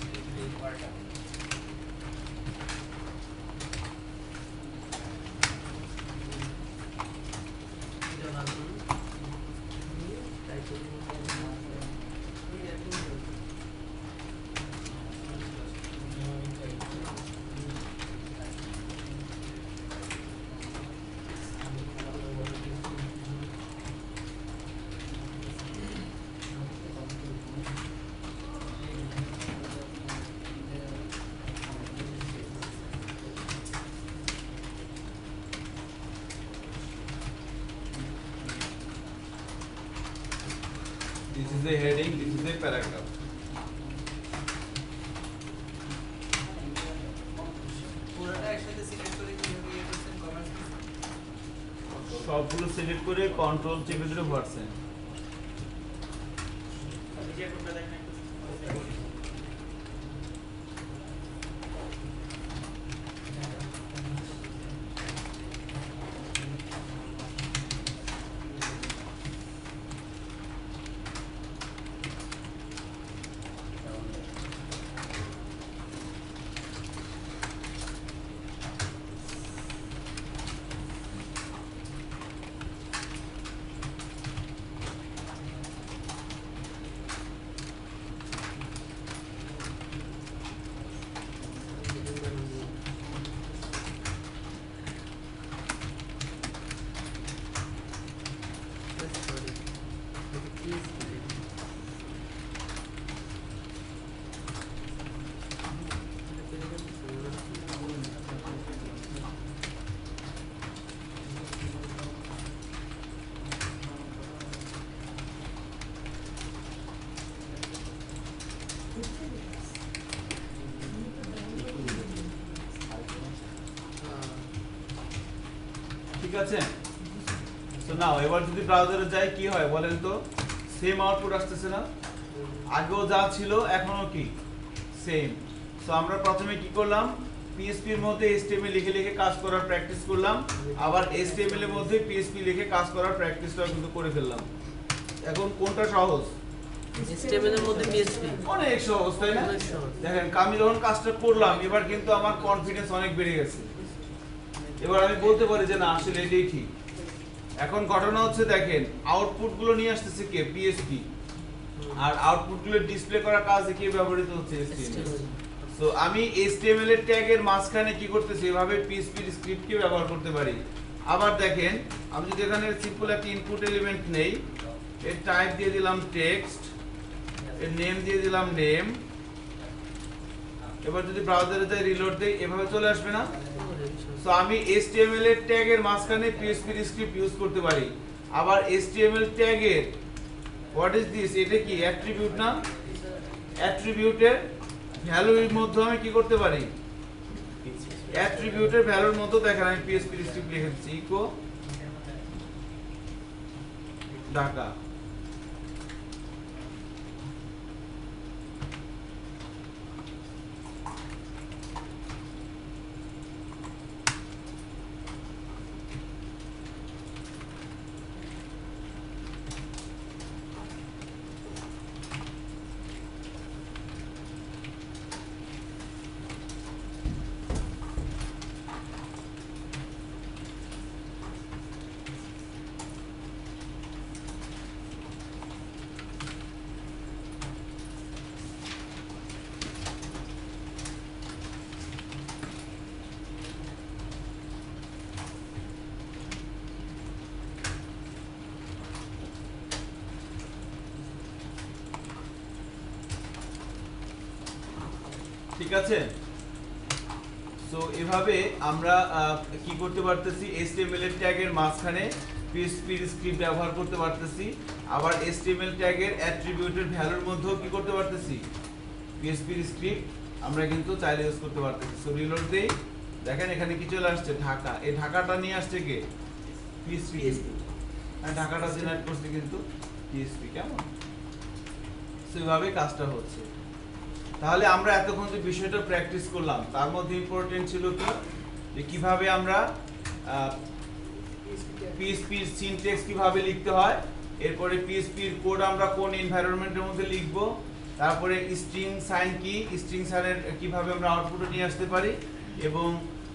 This is the heading, this is the paragraph. পুরোটা একসাথে সিলেক্ট করে কিভাবে ইয়ে করছেন কমেন্টস? সবগুলো সিলেক্ট করে কন্ট্রোল চেপে ধরে ভরছেন। ঠিক আছে। তো নাও এবার যদি ব্রাউজারে যাই কি হয় বলেন তো, সেম আউটপুট আসতেছে না? আগেও যা ছিল এখনো কি সেম। সো আমরা প্রথমে কি করলাম, PHP এর মধ্যে HTML লিখে লিখে কাজ করার প্র্যাকটিস করলাম, আবার HTML এর মধ্যে PHP লিখে কাজ করার প্র্যাকটিসটাও কিন্তু করে ফেললাম। এখন কোনটা সহজ? HTML এর মধ্যে PHP অনেক সহজ, তাই না? অনেক সহজ। দেখেন আমি যখন কাজটা করলাম এবার কিন্তু আমার কনফিডেন্স অনেক বেড়ে গেছে। এবার আমি বলতে পারি যে না আসলে এটাই ঠিক। এখন ঘটনা হচ্ছে দেখেন আউটপুট গুলো নিয়ে আসতেছে কে, PHP, আর আউটপুট গুলো ডিসপ্লে করার কাজে কি ব্যবহৃত হচ্ছে, HTML। সো আমি HTML এর ট্যাগের মাঝখানে কি করতেছি, এভাবে PHP এর স্ক্রিপ্টকে ব্যবহার করতে পারি। আবার দেখেন আমি যদি এখানে সিম্পল একটা ইনপুট এলিমেন্ট নেই, এর টাইপ দিয়ে দিলাম টেক্সট, এর নেম দিয়ে দিলাম নেম, এবার যদি ব্রাউজারে যাই রিলোড দেই এভাবে চলে আসবে না? সো আমি HTML এর ট্যাগের মাঝখানে PHP এর স্ক্রিপ্ট ইউজ করতে পারি। আবার HTML ট্যাগের হোয়াট ইজ দিস, এটা কি অ্যাট্রিবিউট না? অ্যাট্রিবিউটের ভ্যালুর মধ্যে আমি কি করতে পারি, অ্যাট্রিবিউটের ভ্যালুর মতো দেখেন আমি PHP এর স্ক্রিপ্ট লিখে দিচ্ছি, ইকো ঢাকা। ঠিক আছে, সো এভাবে আমরা কি করতে পারতেছি, HTML এর ট্যাগের মাঝখানে PHP এর স্ক্রিপ্ট ব্যবহার করতে পারতেছি, আবার HTML ট্যাগের অ্যাট্রিবিউটের ভ্যালুর মধ্যেও কি করতে পারতেছি, PHP এর স্ক্রিপ্ট আমরা কিন্তু চাইলে ইউজ করতে পারতেছি। সো রিলোড দেই, দেখেন এখানে কি চলে আসছে, ঢাকা। এই ঢাকাটা নিয়ে আসছে কে, PHP। আর ঢাকাটা জেনারেট করছে কিন্তু PHP। কেমন, সো এইভাবে কাজটা হচ্ছে। তাহলে আমরা এতক্ষণ যে বিষয়টা প্র্যাকটিস করলাম তার মধ্যে ইম্পর্টেন্ট ছিল কি, যে কিভাবে আমরা PHP এর সিনট্যাক্স কিভাবে লিখতে হয়, এরপরে PHP এর কোড আমরা কোন এনভায়রনমেন্টের মধ্যে লিখব, তারপরে স্ট্রিং সাইন কি, স্ট্রিং সাইনের কিভাবে আমরা আউটপুটে নিয়ে আসতে পারি, এবং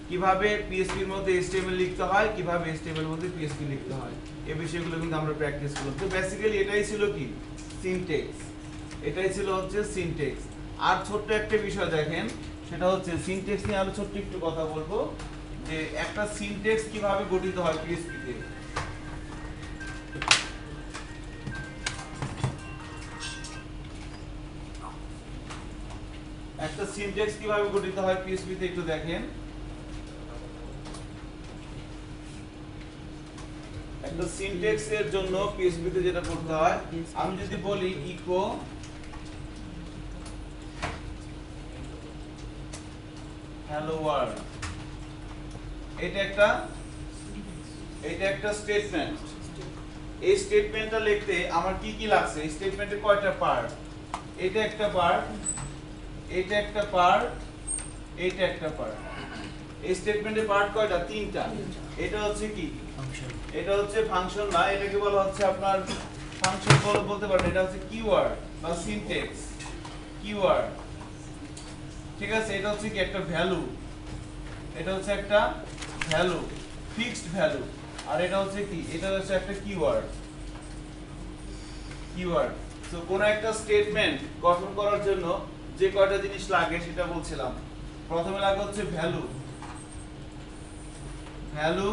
কিভাবে PHP এর মধ্যে HTML লিখতে হয়, কিভাবে HTML এর মধ্যে PHP লিখতে হয়, এই বিষয়গুলো কিন্তু আমরা প্র্যাকটিস করলাম। তো বেসিক্যালি এটাই ছিল কি, সিনট্যাক্স। এটাই ছিল হচ্ছে সিনট্যাক্স। আর ছোট্ট একটা বিষয় দেখেন, সেটা হচ্ছে সিনট্যাক্স নিয়ে আরো ছোট্ট একটু কথা বলবো, যে একটা সিনট্যাক্স কিভাবে গঠিত হয় PHP তে। একটা সিনট্যাক্স কিভাবে গঠিত হয় PHP তে একটু দেখেন। একটা সিনট্যাক্স এর জন্য PHP তে যেটা করতে হয়, আমি যদি বলি ইকো হ্যালো ওয়ার্ল্ড, এটা একটা স্টেটমেন্ট। এই স্টেটমেন্টটা লিখতে আমার কি কি লাগছে, এই স্টেটমেন্টে কয়টা পার্ট, এটা একটা পার্ট, এটা একটা পার্ট, এটা একটা পার্ট। এই স্টেটমেন্টের পার্ট কয়টা, তিনটা। এটা হচ্ছে কি ফাংশন, এটা হচ্ছে ফাংশন না, এটাকে বলা হচ্ছে আপনার ফাংশন বলতে পারেন, এটা হচ্ছে কিওয়ার্ড বা সিনট্যাক্স, কিওয়ার্ড। ঠিক আছে, এটা হচ্ছে কি একটা ভ্যালু, এটা হচ্ছে একটা ভ্যালু, ফিক্সড ভ্যালু। আর এটা হচ্ছে কি, এটা হচ্ছে একটা কিওয়ার্ড, কিওয়ার্ড। সো কোন একটা স্টেটমেন্ট গঠন করার জন্য যে কয়টা জিনিস লাগে সেটা বলছিলাম। প্রথমে লাগে হচ্ছে ভ্যালু, ভ্যালু,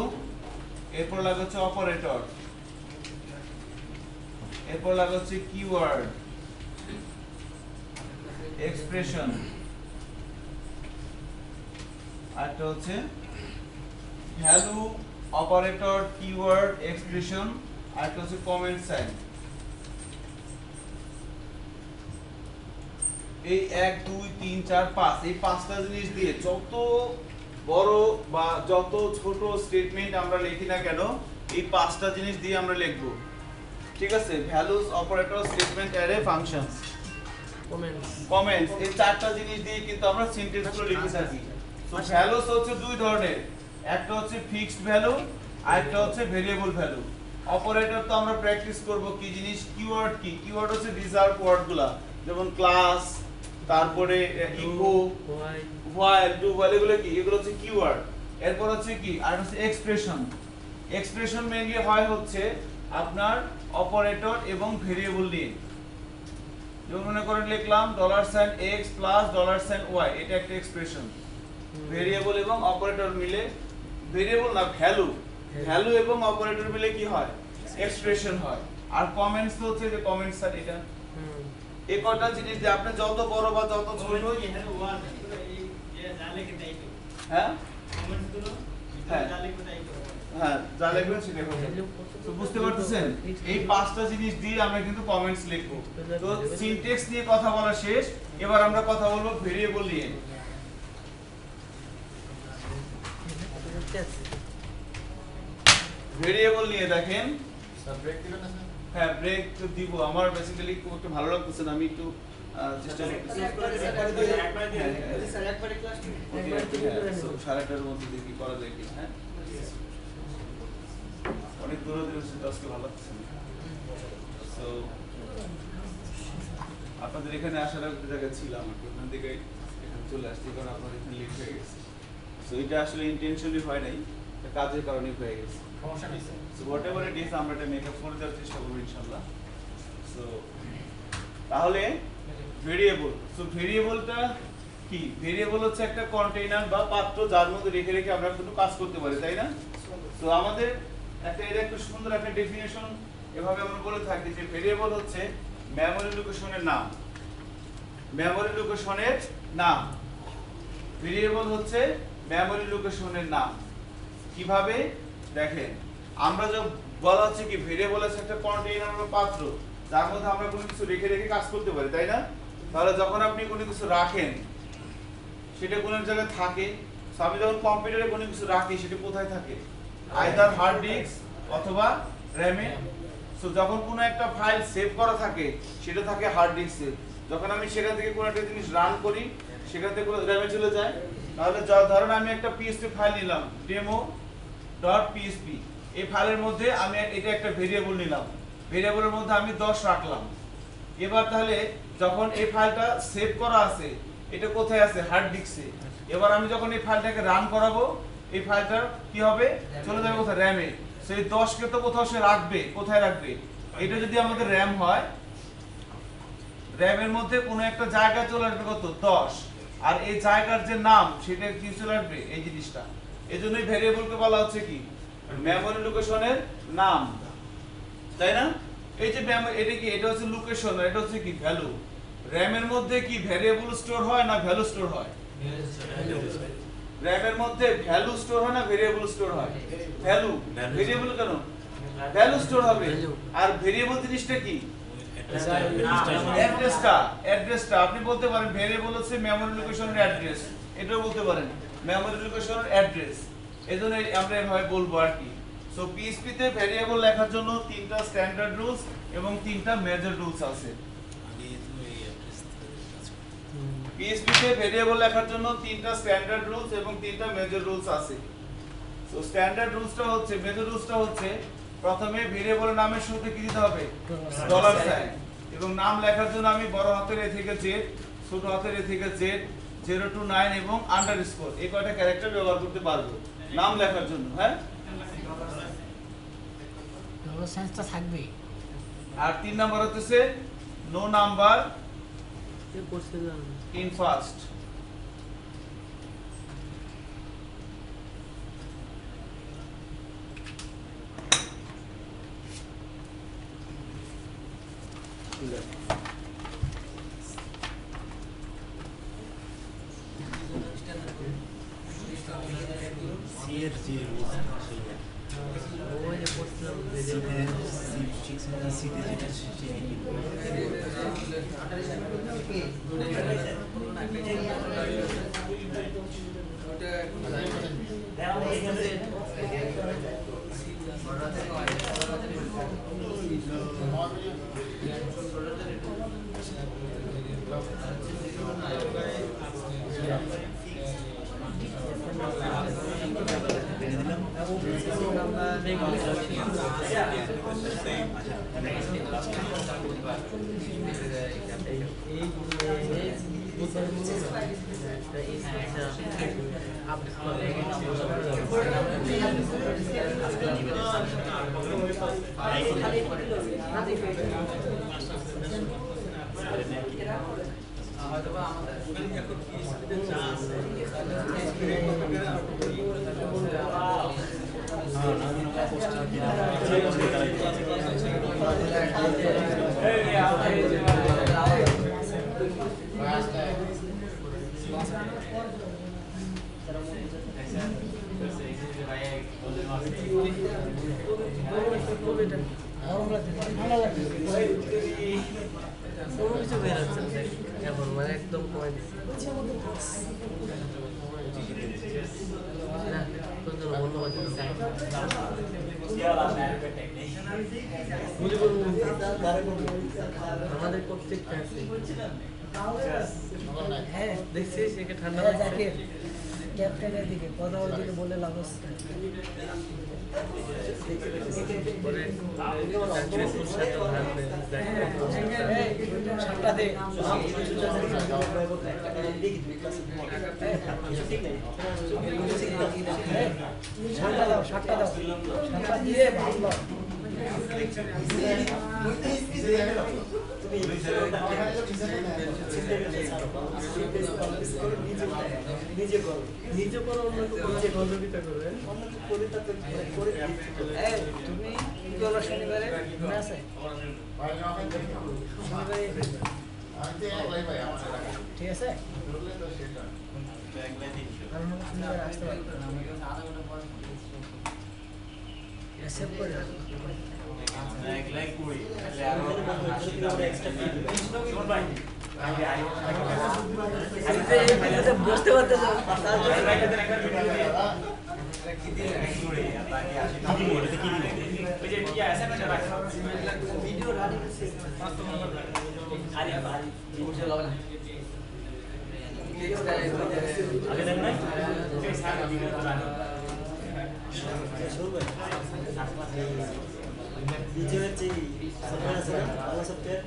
এরপর লাগে হচ্ছে অপারেটর, এরপর লাগে হচ্ছে কিওয়ার্ড, এক্সপ্রেশন, আরেকটা হচ্ছে ভ্যালু, অপারেটর, কিওয়ার্ড, এক্সপ্রেশন, আরেকটা হচ্ছে কমেন্ট সাইন। এই 1 2 3 4 5 এই পাঁচটা জিনিস দিয়ে যত বড় বা যত ছোট স্টেটমেন্ট আমরা লিখি না কেন, এই পাঁচটা জিনিস দিয়ে আমরা লিখব। ঠিক আছে, values, operator, statement, array, functions, comments, এই চারটা জিনিস দিয়ে কিন্তু আমরা সিনট্যাক্সগুলো লিখে থাকি। তো ভ্যালুস হচ্ছে দুই ধরনের, একটা হচ্ছে ফিক্সড ভ্যালু, আর একটা হচ্ছে ভেরিয়েবল ভ্যালু। অপারেটর তো আমরা প্র্যাকটিস করব কি জিনিস, কিওয়ার্ড কি, কিওয়ার্ড হচ্ছে রিজার্ভ ওয়ার্ডগুলা, যেমন ক্লাস, তারপরে ইকো, হোয়াইল, ডু হোয়াইল, এগুলো কি, এগুলো হচ্ছে কিওয়ার্ড। এরপর হচ্ছে কি, আর হচ্ছে এক্সপ্রেশন। এক্সপ্রেশন মেইনলি হয় হচ্ছে আপনার অপারেটর এবং ভেরিয়েবল নিয়ে। যেমন মনে করে লিখলাম $x $y, এটা একটা এক্সপ্রেশন। ভেরিয়েবল এবং অপারেটর মিলে, ভেরিয়েবল না ভ্যালু, ভ্যালু এবং অপারেটর মিলে কি হয়, এক্সপ্রেশন হয়। আর কমেন্টস তো হচ্ছে যে কমেন্টস, আর এটা এই কয়টা জিনিস যে আপনি যত বড় বা যত ছোট, হ্যাঁ হ্যাঁ যা লিখবেন সেটা হবে। তো বুঝতে পারতেছেন, এই পাঁচটা জিনিস দিয়ে আমরা কিন্তু কমেন্টস লিখব। তো সিনট্যাক্স নিয়ে কথা বলা শেষ, এবার আমরা কথা বলবো ভেরিয়েবল নিয়ে। ভেরিয়েবল নিয়ে দেখেন, হ্যাঁ ব্রেক দিব, আমার বেসিক্যালি খুব একটা ভালো লাগতেছে না, আমি একটু চেষ্টা করতেছি। সাড়ে 8টার মধ্যে দেখি করা যায় কি। হ্যাঁ অনেক দূরে দূরে আজকে ভালো লাগছে না। সো আপনাদের এখানে আসার একটা জায়গায় ছিলাম আর কি, ওখান থেকে এখানে চলে আসছি কারণ আপনাদের এখানে লেট হয়ে গেছে। সো এটা আসলে ইন্টেনশনালি হয় নাই, এটা কাজের কারণে হয়ে গেছে। So what ever it is আমরা এটা মেকআপ করে দেওয়ার চেষ্টা করবো ইনশাল্লাহ। সো তাহলে ভেরিয়েবল, সো ভেরিয়েবলটা কি? ভেরিয়েবল হচ্ছে একটা কন্টেইনার বা পাত্র যার মধ্যে রেখে রেখে আমরা কোনো কাজ করতে পারি, তাই না? তো আমাদের একটা এটা একটু সুন্দর একটা ডেফিনেশন এভাবে আমরা বলে থাকি যে ভেরিয়েবল হচ্ছে মেমরি লোকেশনের নাম। মেমরি লোকেশনের নাম, ভেরিয়েবল হচ্ছে মেমরি লোকেশনের নাম। কিভাবে দেখেন, আমরা যে বলা হচ্ছে কি ভেরিয়েবল আছে একটা কন্টেইনার বা পাত্র যার মধ্যে আমরা কোনো কিছু রেখে রেখে কাজ করতে পারি, তাই না? তাহলে যখন আপনি কোনো কিছু রাখেন সেটা কোনো জায়গায় থাকে। আমি যখন কম্পিউটারে কোনো কিছু রাখি সেটা কোথায় থাকে? আইদার হার্ড ডিস্ক অথবা র‍্যামে। সো যখন কোনো একটা ফাইল সেভ করা থাকে সেটা থাকে হার্ড ডিস্কে। যখন আমি সেখান থেকে কোনো একটা জিনিস রান করি সেখান থেকে কোনো র‍্যামে চলে যায়। তাহলে ধরেন আমি একটা পিএসপি ফাইল নিলাম, demo.php, এই ফাইলের মধ্যে আমি এটা একটা ভেরিয়েবল নিলাম, ভেরিয়েবলের মধ্যে আমি 10 রাখলাম। এবার তাহলে যখন এই ফাইলটা সেভ করা আছে এটা কোথায় আছে? হার্ড ডিস্কে। এবার আমি যখন এই ফাইলটাকে রান করাবো এই ফাইলটা কি হবে? চলে যাবে কোথায়? র‍্যামে। সেই 10 কে তো কোথাও সে রাখবে, কোথায় রাখবে? এটা যদি আমাদের র‍্যাম হয়, র‍্যামের মধ্যে কোনো একটা জায়গায় চলে আসবে কত? 10। আর এই জায়গার যে নাম সেটা কি চলে আসবে? এই জিনিসটা। এজন্যই ভেরিয়েবলকে বলা হচ্ছে কি মেমরি লোকেশনের নাম, তাই না? এই যে এটা কি? এটা হচ্ছে লোকেশন, এটা হচ্ছে কি ভ্যালু। র‍্যামের মধ্যে কি ভেরিয়েবল স্টোর হয় না ভ্যালু স্টোর হয়? র‍্যামের মধ্যে ভ্যালু স্টোর হয় না ভেরিয়েবল স্টোর হয়? ভ্যালু। ভেরিয়েবল কেন? ভ্যালু স্টোর হবে। আর ভেরিয়েবল জিনিসটা কি? অ্যাড্রেসটা। আপনি বলতে পারেন ভেরিয়েবল হচ্ছে মেমরি লোকেশনের অ্যাড্রেস, এটাও বলতে পারেন মেমরি লোকেশনের অ্যাড্রেস। এজন্য আমরা এভাবে বলবো আর কি। সো পিএইচপি তে ভেরিয়েবল লেখার জন্য 3টা স্ট্যান্ডার্ড রুলস এবং 3টা মেজর রুলস আছে। পিএইচপি তে ভেরিয়েবল লেখার জন্য 3টা স্ট্যান্ডার্ড রুলস এবং 3টা মেজর রুলস আছে। সো স্ট্যান্ডার্ড রুলসটা হচ্ছে, মেজর রুলসটা হচ্ছে প্রথমে ভেরিয়েবলের নামের শুরুতে কি দিতে হবে? Dollar sign. এবং নাম লেখার জন্য আমি বড় হাতের এ থেকে জেড, ছোট হাতের এ থেকে জেড, 0 to 9 এবং আন্ডারস্কোর, এই কয়টা ক্যারেক্টার ব্যবহার করতে পারবো নাম লেখার জন্য। হ্যাঁ, ডলার সাইনটা থাকবে। আর 3 নাম্বার হচ্ছে নো নাম্বার ইন ফার্স্ট। একদম আপনাদের ধন্যবাদ জানাই। আমাদের প্রত্যেকটা আছে। হ্যাঁ দেখছিস একে ঠান্ডা হ্যাঁ, লাগছে। জাকির ক্যাপ্টেনের দিকে কথা ওইদিকে বলে লাভ হচ্ছে না। পরে জাকিরের সাথে ভাববে এই, সাতটা দে। এই, সাতটা দাও, সাতটা দাও। সাতটা দিয়ে ভালো। নিজে করো অন্য কেউ সহযোগিতা করবে। এই, তুমি কি করবা শনিবারে? মনে আছে? শনিবারে ঠিক আছে? আমি মনে হয় শনিবারে আসতে পারবো না। অ্যাকসেপ্ট করে রাখো। বুঝতে পারতেছো বিজয়ের যে সফটওয়্যার আছে না ভালো সফটওয়্যার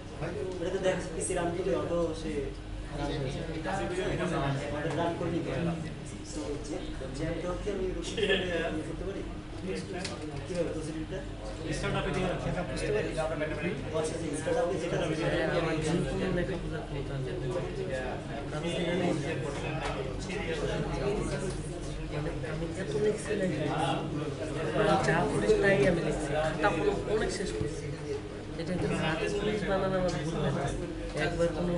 ওটা তো দেখা যাচ্ছে রান দিলে অটো সে রান হয়েছে ওটা রান করে নিতে পারে সো যে আমি তো আমি করতে পারি কীভাবে প্রসিডিউরটা স্টার্ট আপে দিয়ে বুঝতে পারি আচ্ছা যে স্টার্ট আপে যেটা আমার জিনপুরে লেখা বোঝার ক্ষমতা আছে। আমি সেখানে আমি এত লিখছি নাকি যা করি তাই আমি লিখছি, তারপর অনেক শেষ করছি। এটা কিন্তু হাতে পুলিশ বানানো আমার ভুল হয় না, একবার কোনো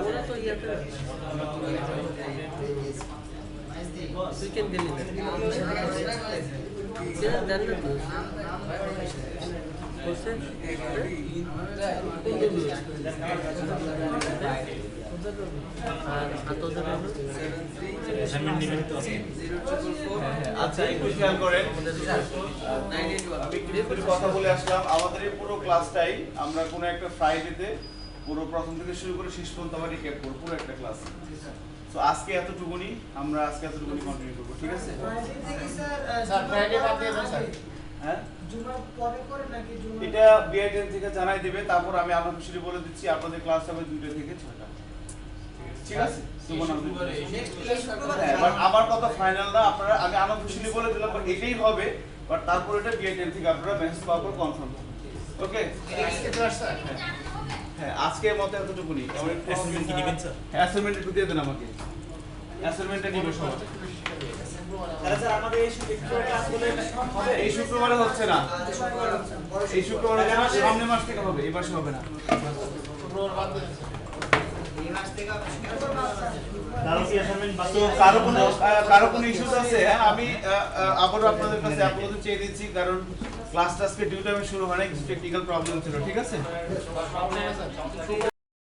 ওরা তো ইয়াতে তুই কেন গেলি না? জান না তো করছে আর তোদের আচ্ছা একটু খেয়াল করেন, আমি একটু কথা বলে আসলাম। আমাদের এই পুরো ক্লাসটাই আমরা কোনো একটা ফ্রাইডেতে পুরো প্রথম থেকে শুরু করে শেষ পর্যন্ত আবার রিক্যাপ করব পুরো একটা ক্লাস। সো আজকে এতটুকুনি কন্টিনিউ করব, ঠিক আছে? স্যার ফ্রাইডে বাদ দিয়ে দেন স্যার। হ্যাঁ, জুমা পরে করে নাকি জুমা? এটা বিআইটেন থেকে জানাই দেবে, তারপর আমি আনঅফিশিয়ালি বলে দিচ্ছি আপনাদের ক্লাস হবে 2টা থেকে 6টা, ঠিক আছে? বাট আমার কথা ফাইনাল না, আপনারা আমি আনঅফিশিয়ালি বলে দিলাম বাট এটাই হবে, বাট তারপর এটা বিআইটেন থেকে আপনারা মেসেজ পাওয়ার পর কনফার্ম করবেন, ওকে? হ্যাঁ, আজকের মতো এতটুকুনি। অ্যাসাইনমেন্ট কি দিবেন স্যার? অ্যাসাইনমেন্ট একটু দিয়ে দেন আমাকে, অ্যাসাইনমেন্টটা নিবে সবাই। স্যার আমাদের এই শুক্রবার ক্লাসগুলো হবে এই শুক্রবারে হচ্ছে না, এই শুক্রবারে হবে না, সামনের মাস থেকে হবে, এই মাসে হবে না। শুক্রবার বাদ দিয়ে দেন স্যার। তো কারো কোনো ইস্যুস আছে? হ্যাঁ, আমি আবারও আপনাদের কাছে আপনাদের চেয়ে দিচ্ছি, কারণ ক্লাসটা আজকে ডিউ টাইমে শুরু হয় না, কিছু টেকনিক্যাল প্রবলেম ছিল, ঠিক আছে?